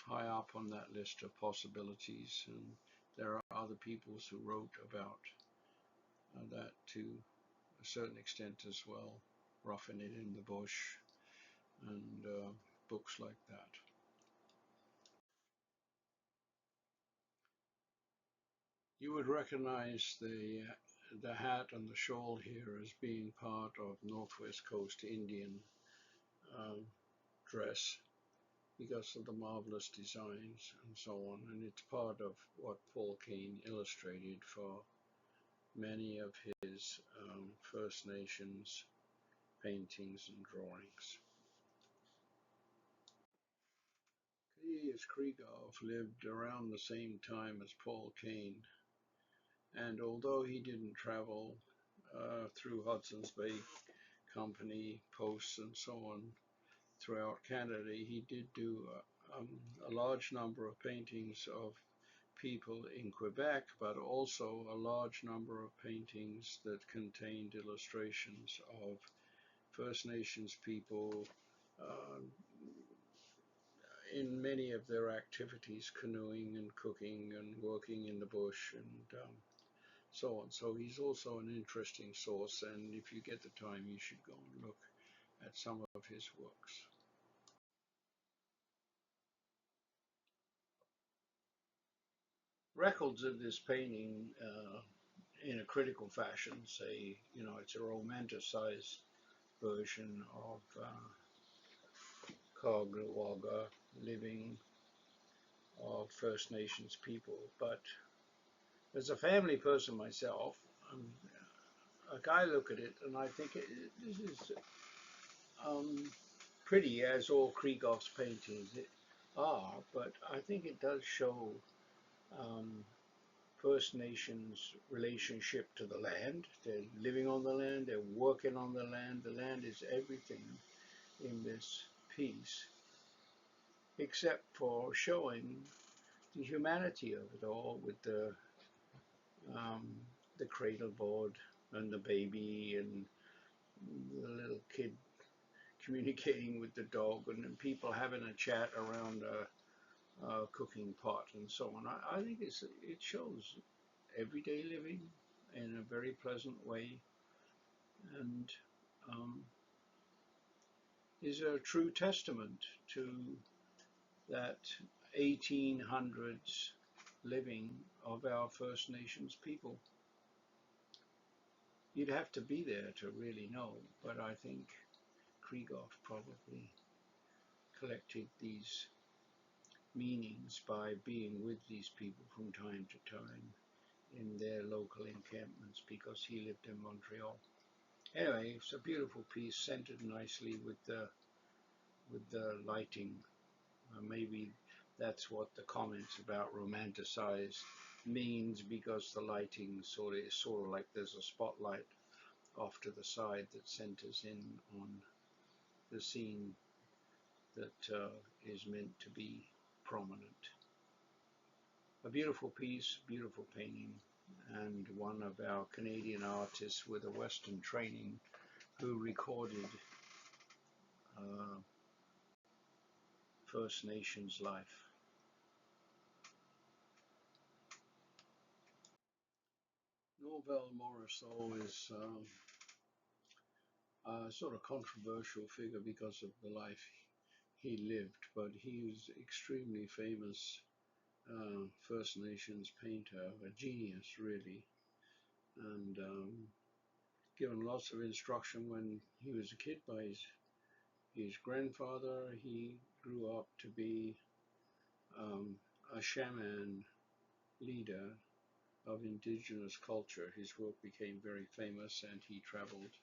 high up on that list of possibilities, and there are other peoples who wrote about that to a certain extent as well, Roughing It in the Bush and books like that. You would recognize the hat and the shawl here as being part of Northwest Coast Indian dress because of the marvelous designs and so on, and it's part of what Paul Kane illustrated for many of his First Nations paintings and drawings. Cornelius Krieghoff lived around the same time as Paul Kane, and although he didn't travel through Hudson's Bay Company posts and so on throughout Canada, he did do a large number of paintings of people in Quebec, but also a large number of paintings that contained illustrations of First Nations people in many of their activities, canoeing and cooking and working in the bush and so on. So he's also an interesting source, and if you get the time, you should go and look at some of his works. Records of this painting in a critical fashion say, it's a romanticized version of Kagluwaga living of First Nations people. But as a family person myself, I look at it and I think this is pretty, as all Krieghoff's paintings are, but I think it does show First Nations relationship to the land. They're living on the land, they're working on the land. The land is everything in this piece, except for showing the humanity of it all with the cradle board and the baby and the little kid communicating with the dog and people having a chat around a cooking pot and so on. I think it shows everyday living in a very pleasant way, and is a true testament to that 1800s living of our First Nations people. You'd have to be there to really know, but I think Krieghoff probably collected these meanings by being with these people from time to time in their local encampments, because he lived in Montreal. Anyway, it's a beautiful piece, centered nicely with the lighting. Maybe that's what the comments about romanticized means, because the lighting sort of like there's a spotlight off to the side that centers in on the scene that is meant to be prominent. A beautiful piece, beautiful painting, and one of our Canadian artists with a Western training who recorded First Nations life. Norval Morrisseau is a sort of controversial figure because of the life he lived, but he was extremely famous First Nations painter, a genius really, and given lots of instruction when he was a kid by his grandfather. He grew up to be a shaman leader of indigenous culture. His work became very famous, and he traveled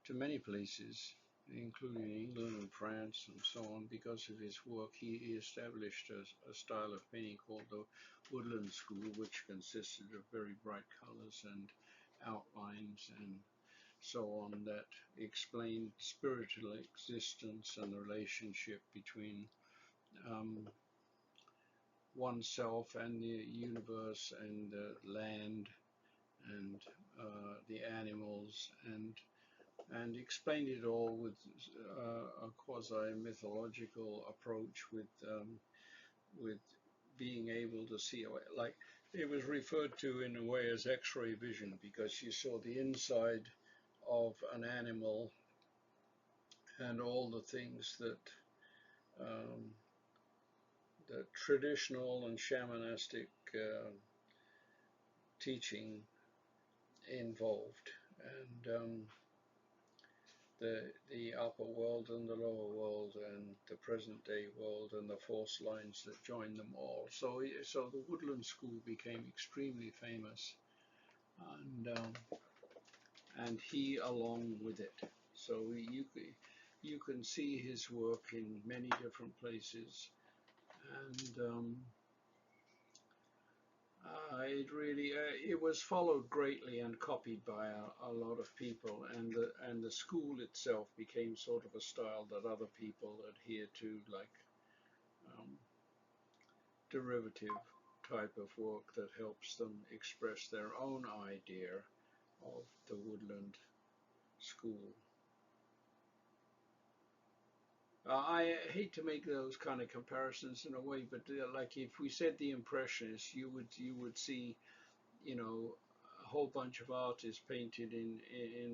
to many places, including England and France and so on. Because of his work, he established a style of painting called the woodland school, which consisted of very bright colors and outlines and so on, that explained spiritual existence and the relationship between oneself and the universe and the land and the animals, and explained it all with a quasi-mythological approach, with being able to see, like it was referred to in a way as X-ray vision, because you saw the inside of an animal and all the things that the traditional and shamanistic teaching involved, and the upper world and the lower world and the present day world and the force lines that join them all. So the Woodland School became extremely famous, and he along with it. So you can see his work in many different places, and it was followed greatly and copied by a lot of people, and the school itself became sort of a style that other people adhere to, like derivative type of work that helps them express their own idea of the woodland school. I hate to make those kind of comparisons in a way, but like if we said the Impressionists, you would see, you know, a whole bunch of artists painted in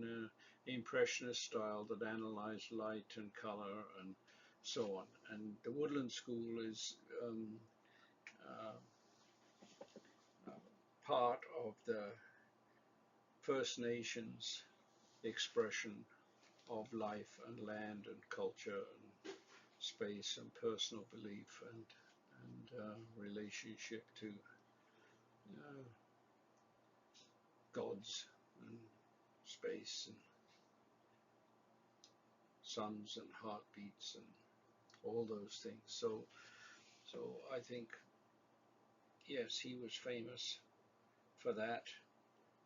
a impressionist style that analyzed light and color and so on. And the Woodland School is uh, uh, part of the First Nations expression of life and land and culture and space and personal belief and relationship to uh, gods and space and suns and heartbeats and all those things. So I think yes, he was famous for that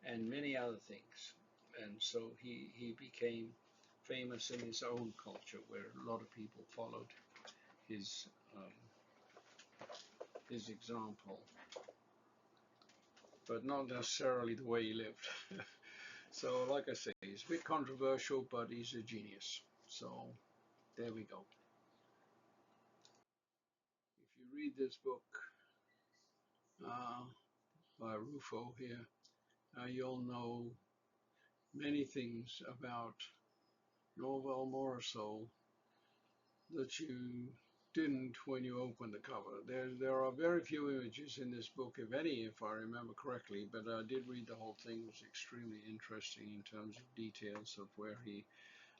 and many other things, and so he became famous in his own culture, where a lot of people followed his um, his example, but not necessarily the way he lived. So, like I say, he's a bit controversial, but he's a genius. So, there we go. If you read this book uh, by Rufo here, you'll know many things about Norval Morrisseau that you didn't when you opened the cover. There are very few images in this book, if any, if I remember correctly, but I did read the whole thing. It was extremely interesting in terms of details of where he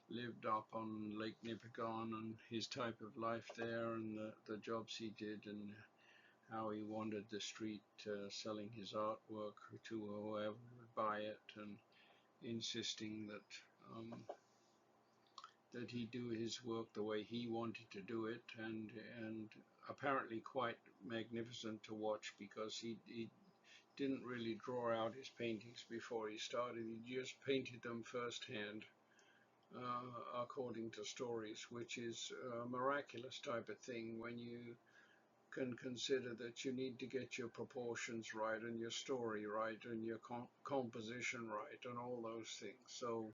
lived up on Lake Nipigon and his type of life there and the jobs he did and how he wandered the street selling his artwork to whoever would buy it and insisting that he do his work the way he wanted to do it, and apparently quite magnificent to watch, because he didn't really draw out his paintings before he started. He just painted them firsthand according to stories, which is a miraculous type of thing when you can consider that you need to get your proportions right and your story right and your composition right and all those things. So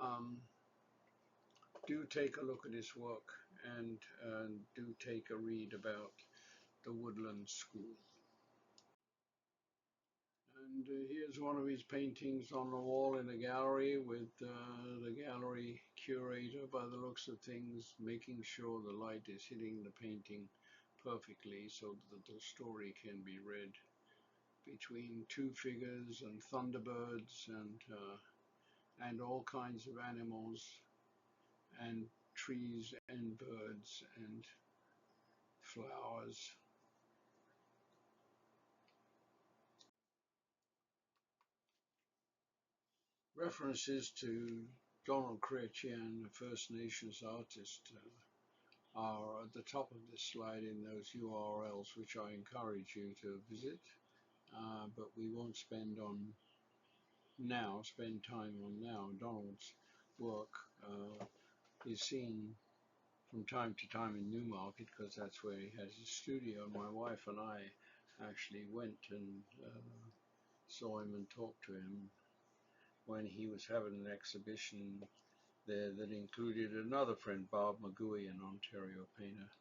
um, do take a look at his work and do take a read about the Woodland School. And here's one of his paintings on the wall in the gallery, with the gallery curator, by the looks of things, making sure the light is hitting the painting perfectly so that the story can be read between two figures and thunderbirds and all kinds of animals and trees and birds and flowers. References to Donald Chrétien, a First Nations artist, are at the top of this slide in those URLs, which I encourage you to visit. But we won't spend time on now. Donald's work is seen from time to time in Newmarket, because that's where he has his studio. My wife and I actually went and saw him and talked to him when he was having an exhibition there that included another friend, Bob McGooey, an Ontario painter,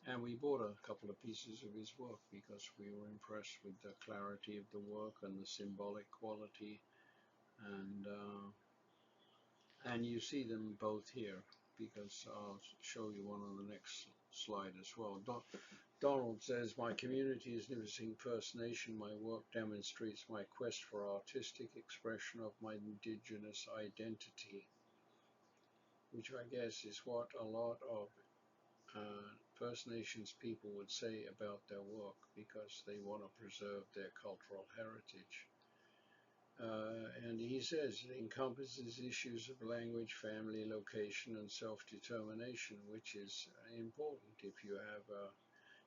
and we bought a couple of pieces of his work because we were impressed with the clarity of the work and the symbolic quality, and you see them both here, because I'll show you one on the next slide as well. Donald says, "My community is Nipissing First Nation. My work demonstrates my quest for artistic expression of my Indigenous identity," which I guess is what a lot of First Nations people would say about their work, because they want to preserve their cultural heritage. And he says it encompasses issues of language, family, location, and self-determination, which is important. If you have a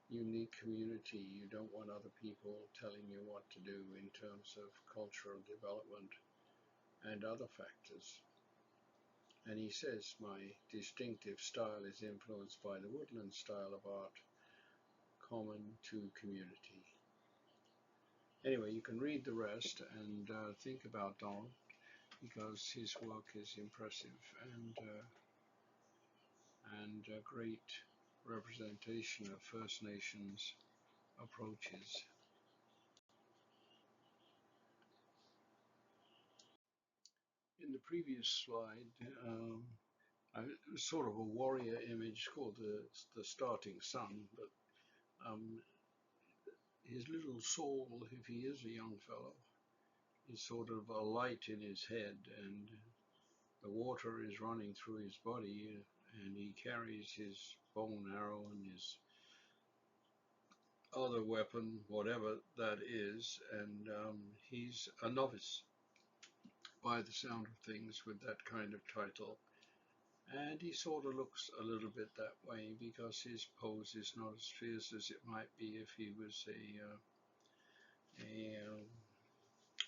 unique community, you don't want other people telling you what to do in terms of cultural development and other factors. And he says, my distinctive style is influenced by the woodland style of art common to community. Anyway, you can read the rest and think about Donald, because his work is impressive, and and a great representation of First Nations approaches. In the previous slide, it was sort of a warrior image called the starting sun, but his little soul, if he is a young fellow, is sort of a light in his head, and the water is running through his body, and he carries his bow and arrow and his other weapon, whatever that is, and he's a novice by the sound of things with that kind of title. And he sort of looks a little bit that way because his pose is not as fierce as it might be if he was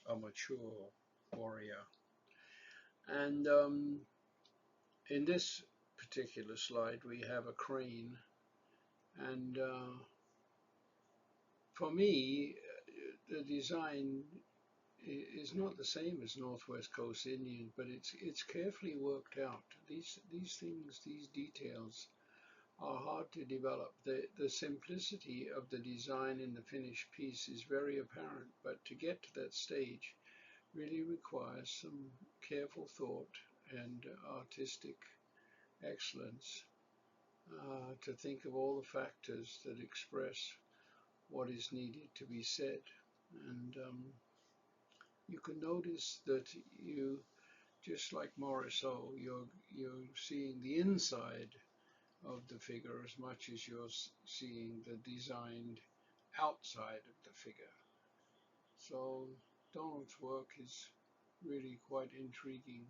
a mature warrior. And in this particular slide, we have a crane, and for me, the design is not the same as Northwest Coast Indian, but it's carefully worked out. These things, these details, are hard to develop. The simplicity of the design in the finished piece is very apparent, but to get to that stage really requires some careful thought and artistic excellence to think of all the factors that express what is needed to be said. And you can notice that you, just like Morisot, you're seeing the inside of the figure as much as you're seeing the designed outside of the figure. So Donald's work is really quite intriguing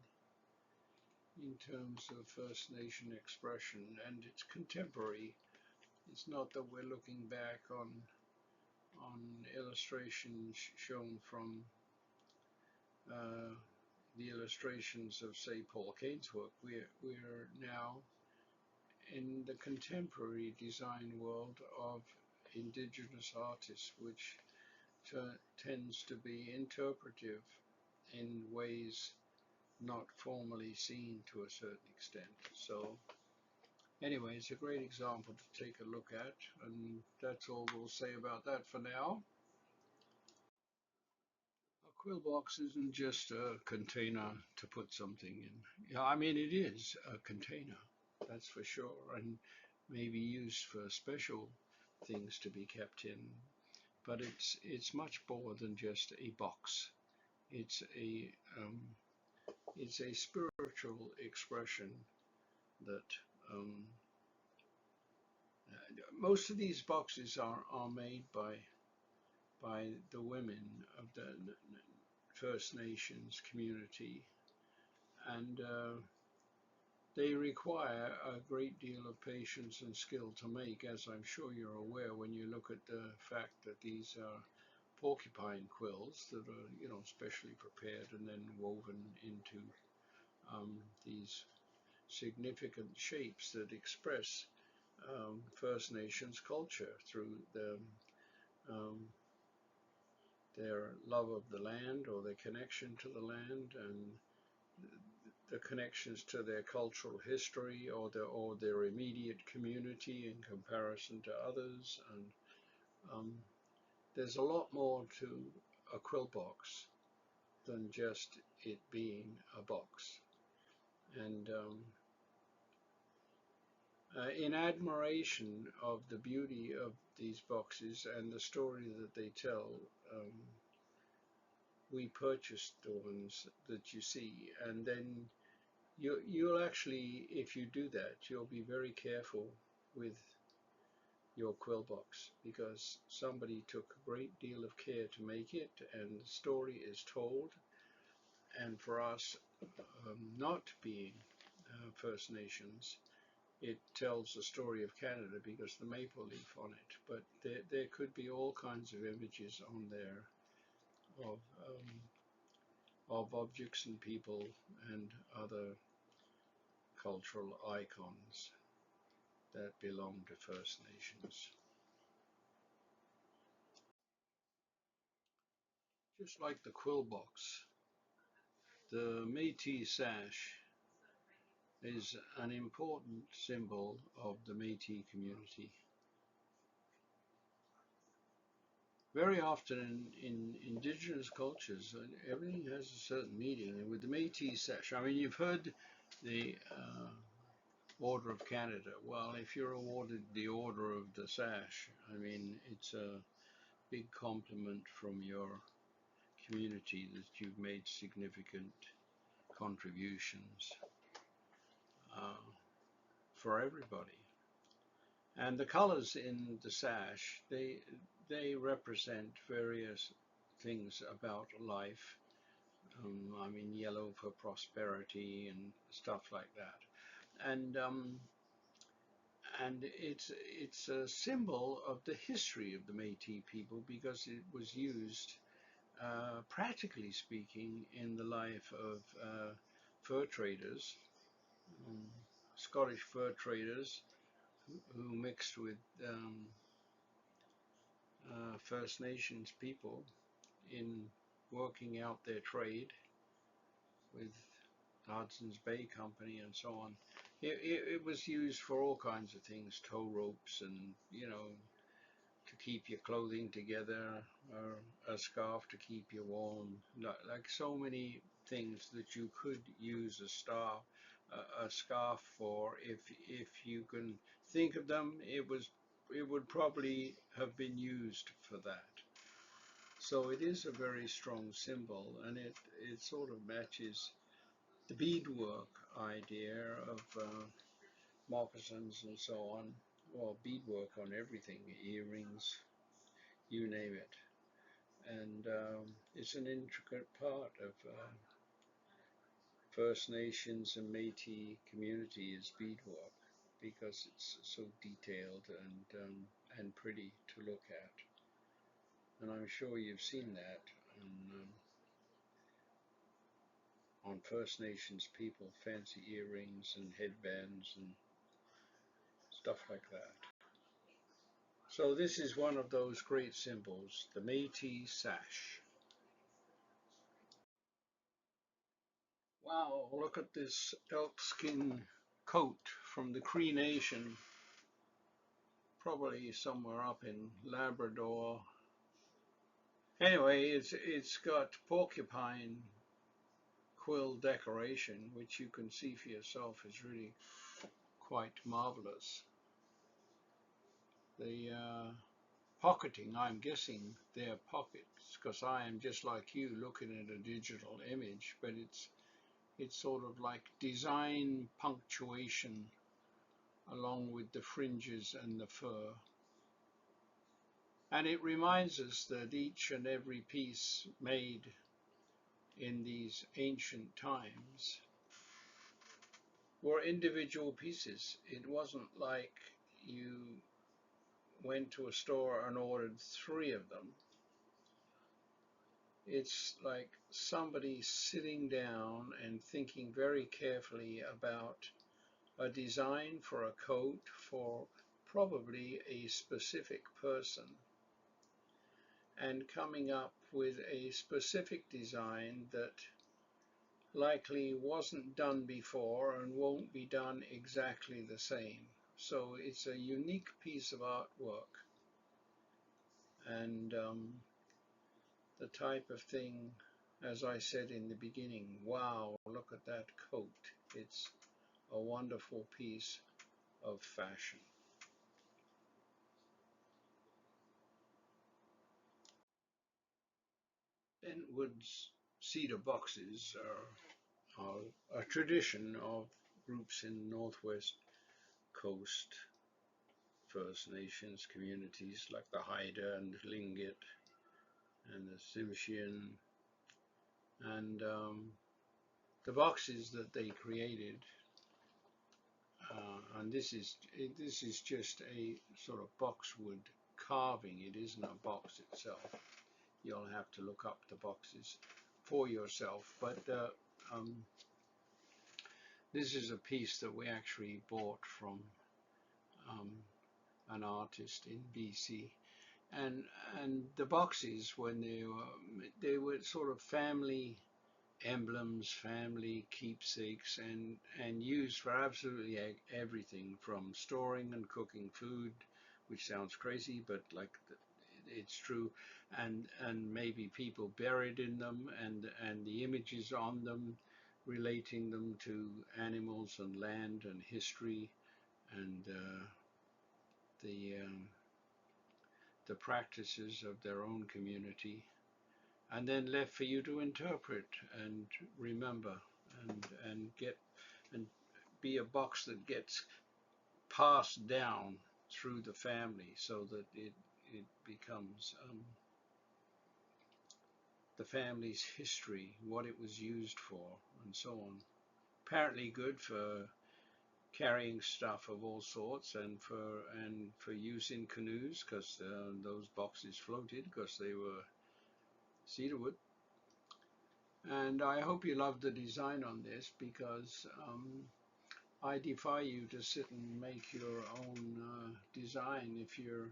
in terms of First Nation expression, and it's contemporary. It's not that we're looking back on illustrations shown from the illustrations of, say, Paul Kane's work. We're now in the contemporary design world of Indigenous artists, which tends to be interpretive in ways not formally seen to a certain extent. So anyway, it's a great example to take a look at, and that's all we'll say about that for now. A quill box isn't just a container to put something in. Yeah, I mean, it is a container, that's for sure, and maybe used for special things to be kept in, but it's much more than just a box. It's a spiritual expression that most of these boxes are made by the women of the First Nations community, and they require a great deal of patience and skill to make, as I'm sure you're aware when you look at the fact that these are porcupine quills that are, you know, specially prepared and then woven into these significant shapes that express First Nations culture through their love of the land, or their connection to the land, and the connections to their cultural history, or their immediate community in comparison to others. And there's a lot more to a quill box than just it being a box. And in admiration of the beauty of these boxes and the story that they tell, we purchased the ones that you see, and then you'll actually, if you do that, you'll be very careful with your quill box, because somebody took a great deal of care to make it, and the story is told. And for us, not being First Nations, it tells the story of Canada because the maple leaf on it, but there could be all kinds of images on there of objects and people and other cultural icons that belong to First Nations. Just like the quill box, the Metis sash is an important symbol of the Métis community. Very often in indigenous cultures, everything has a certain meaning. And with the Métis sash, I mean, you've heard the Order of Canada. Well, if you're awarded the Order of the Sash, I mean, it's a big compliment from your community that you've made significant contributions for everybody. And the colors in the sash, they represent various things about life. I mean, yellow for prosperity and stuff like that. And it's a symbol of the history of the Métis people because it was used, practically speaking, in the life of fur traders, Scottish fur traders who mixed with First Nations people in working out their trade with the Hudson's Bay Company and so on. It was used for all kinds of things, tow ropes and, you know, to keep your clothing together, or a scarf to keep you warm, like so many things that you could use a scarf for. If you can think of them, it would probably have been used for that. So it is a very strong symbol, and it sort of matches the beadwork idea of moccasins and so on. Well, beadwork on everything, earrings, you name it. And it's an intricate part of First Nations and Métis community is beadwork because it's so detailed and pretty to look at. And I'm sure you've seen that on First Nations people, fancy earrings and headbands and stuff like that. So this is one of those great symbols, the Métis sash. Wow, look at this elk skin coat from the Cree Nation, probably somewhere up in Labrador. Anyway, it's got porcupine quill decoration, which you can see for yourself is really quite marvelous. The pocketing, I'm guessing they're pockets, because I am just like you looking at a digital image, but it's sort of like design punctuation along with the fringes and the fur. And it reminds us that each and every piece made in these ancient times were individual pieces. It wasn't like you went to a store and ordered 3 of them. It's like somebody sitting down and thinking very carefully about a design for a coat for probably a specific person and coming up with a specific design that likely wasn't done before and won't be done exactly the same. So it's a unique piece of artwork, and the type of thing, as I said in the beginning, wow, look at that coat. It's a wonderful piece of fashion. Bentwood's cedar boxes are a tradition of groups in Northwest Coast First Nations communities like the Haida and Tlingit and the Tsimshian, and the boxes that they created. And this is just a sort of boxwood carving. It isn't a box itself. You'll have to look up the boxes for yourself. But this is a piece that we actually bought from an artist in BC. And the boxes, when they were sort of family emblems, family keepsakes, and used for absolutely everything from storing and cooking food, which sounds crazy, but like it's true, and maybe people buried in them, and the images on them, relating them to animals and land and history and the the practices of their own community, and then left for you to interpret and remember and get and be a box that gets passed down through the family so that it becomes the family's history, what it was used for, and so on. Apparently good for carrying stuff of all sorts and for use in canoes, because those boxes floated because they were cedar wood. And I hope you love the design on this, because I defy you to sit and make your own design if you're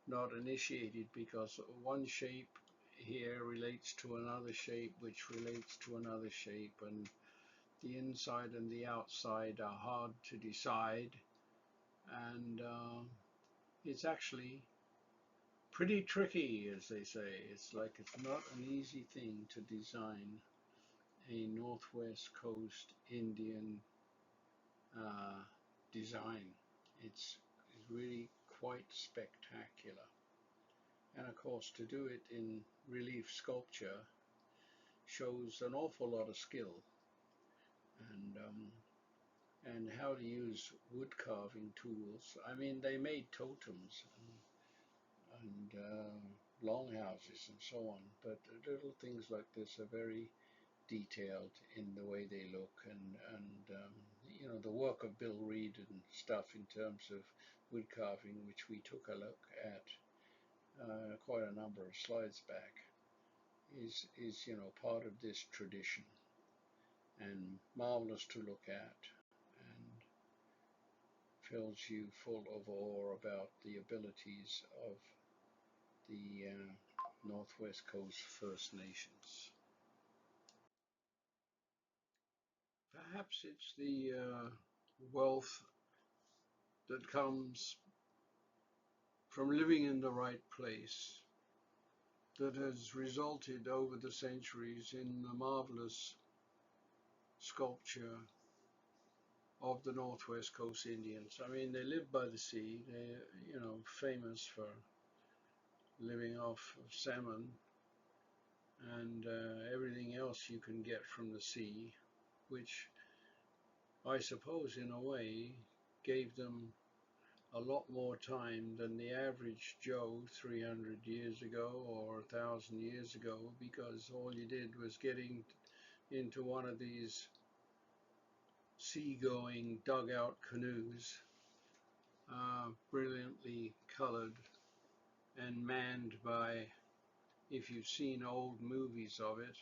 not initiated, because one shape here relates to another shape, which relates to another shape, and the inside and the outside are hard to decide, and it's actually pretty tricky, as they say. It's like it's not an easy thing to design a Northwest Coast Indian design. It's really quite spectacular. And of course, to do it in relief sculpture shows an awful lot of skill, and how to use wood carving tools. I mean, they made totems and longhouses and so on, but little things like this are very detailed in the way they look, and you know, the work of Bill Reed and stuff in terms of wood carving, which we took a look at quite a number of slides back, is you know, part of this tradition, and marvelous to look at, and fills you full of awe about the abilities of the Northwest Coast First Nations. Perhaps it's the wealth that comes from living in the right place that has resulted over the centuries in the marvelous sculpture of the Northwest Coast Indians. I mean, they live by the sea. They're, you know, famous for living off of salmon and everything else you can get from the sea, which I suppose in a way gave them a lot more time than the average Joe 300 years ago or 1,000 years ago, because all you did was getting into one of these seagoing dugout canoes, brilliantly colored and manned by, if you've seen old movies of it,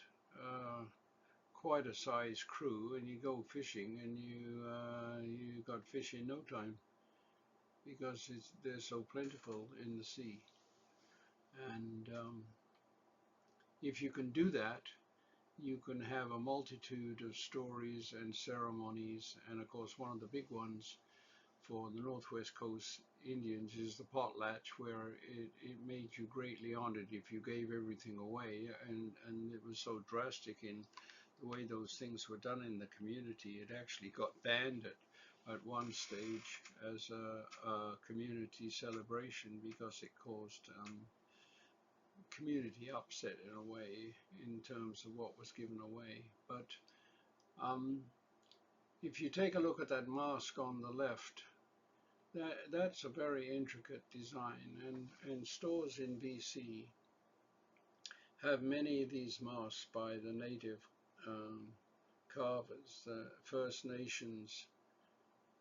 quite a size crew, and you go fishing and you got fish in no time, because they're so plentiful in the sea. And if you can do that, you can have a multitude of stories and ceremonies. And of course, one of the big ones for the Northwest Coast Indians is the potlatch, where it made you greatly honored if you gave everything away, and it was so drastic in the way those things were done in the community. It actually got banned at one stage as a community celebration, because it caused community upset in a way in terms of what was given away. But if you take a look at that mask on the left, that's a very intricate design, and stores in BC have many of these masks by the native carvers, the First Nations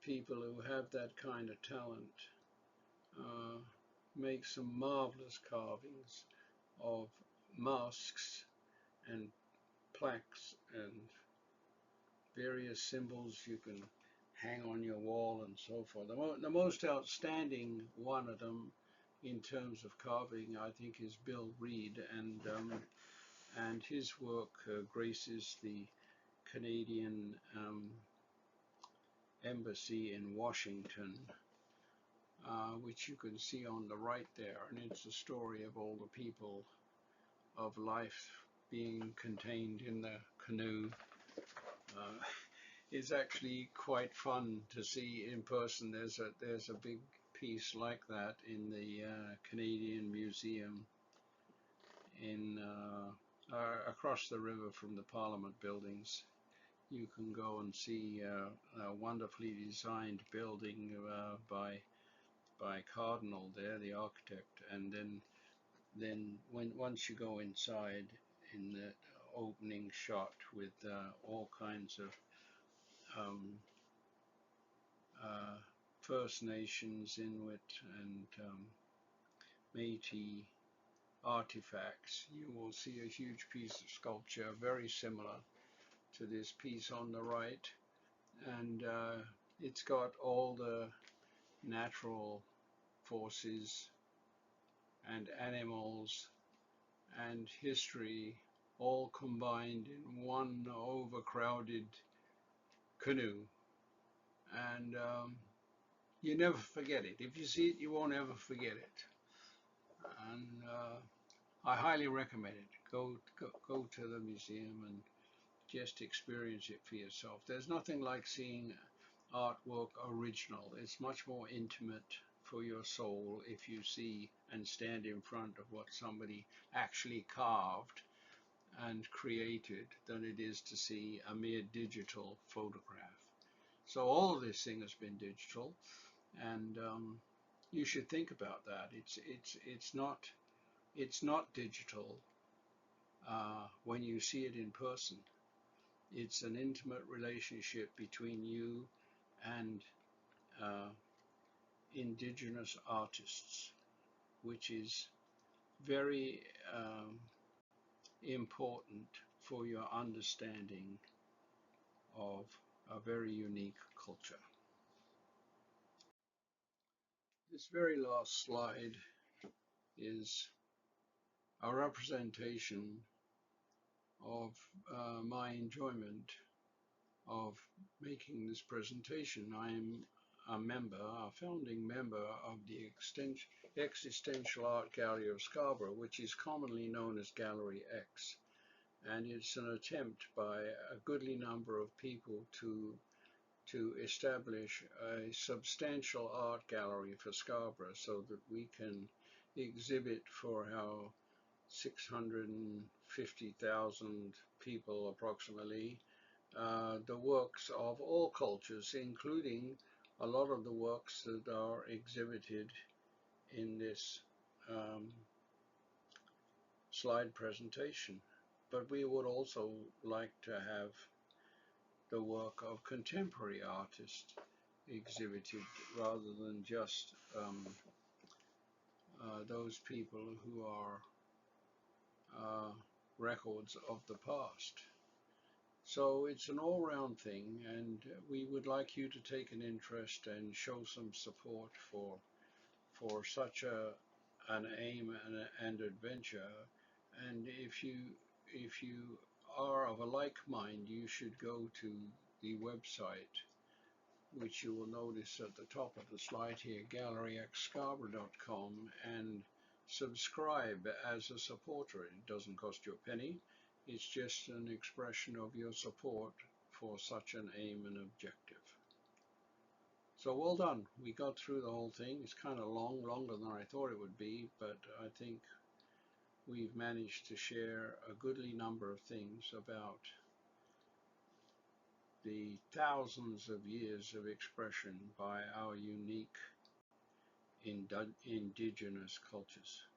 people who have that kind of talent, make some marvelous carvings of masks and plaques and various symbols you can hang on your wall and so forth. The most outstanding one of them in terms of carving, I think, is Bill Reed, and his work graces the Canadian embassy in Washington, which you can see on the right there, and it's a story of all the people of life being contained in the canoe. It's actually quite fun to see in person. There's a big piece like that in the Canadian Museum in across the river from the Parliament buildings. You can go and see a wonderfully designed building by Cardinal there, the architect, and then once you go inside in the opening shot with all kinds of First Nations, Inuit, and Metis artifacts, you will see a huge piece of sculpture very similar to this piece on the right, and it's got all the natural forces and animals and history all combined in one overcrowded canoe, and you never forget it. If you see it, you won't ever forget it, and I highly recommend it. Go to the museum and just experience it for yourself. There's nothing like seeing artwork original. It's much more intimate for your soul if you see and stand in front of what somebody actually carved and created than it is to see a mere digital photograph. So all of this thing has been digital, and you should think about that. It's not digital when you see it in person. It's an intimate relationship between you and Indigenous artists, which is very important for your understanding of a very unique culture. This very last slide is a representation of my enjoyment of making this presentation. I'm a founding member of the Existential Art Gallery of Scarborough, which is commonly known as Gallery X, and it's an attempt by a goodly number of people to establish a substantial art gallery for Scarborough so that we can exhibit for our 650,000 people approximately the works of all cultures, including a lot of the works that are exhibited in this slide presentation. But we would also like to have the work of contemporary artists exhibited rather than just those people who are records of the past. So it's an all-round thing, and we would like you to take an interest and show some support for such an aim and adventure. And if you are of a like mind, you should go to the website, which you will notice at the top of the slide here, galleryxscarborough.com, and subscribe as a supporter. It doesn't cost you a penny. It's just an expression of your support for such an aim and objective. So well done. We got through the whole thing. It's kind of long, longer than I thought it would be, but I think we've managed to share a goodly number of things about the thousands of years of expression by our unique indigenous cultures.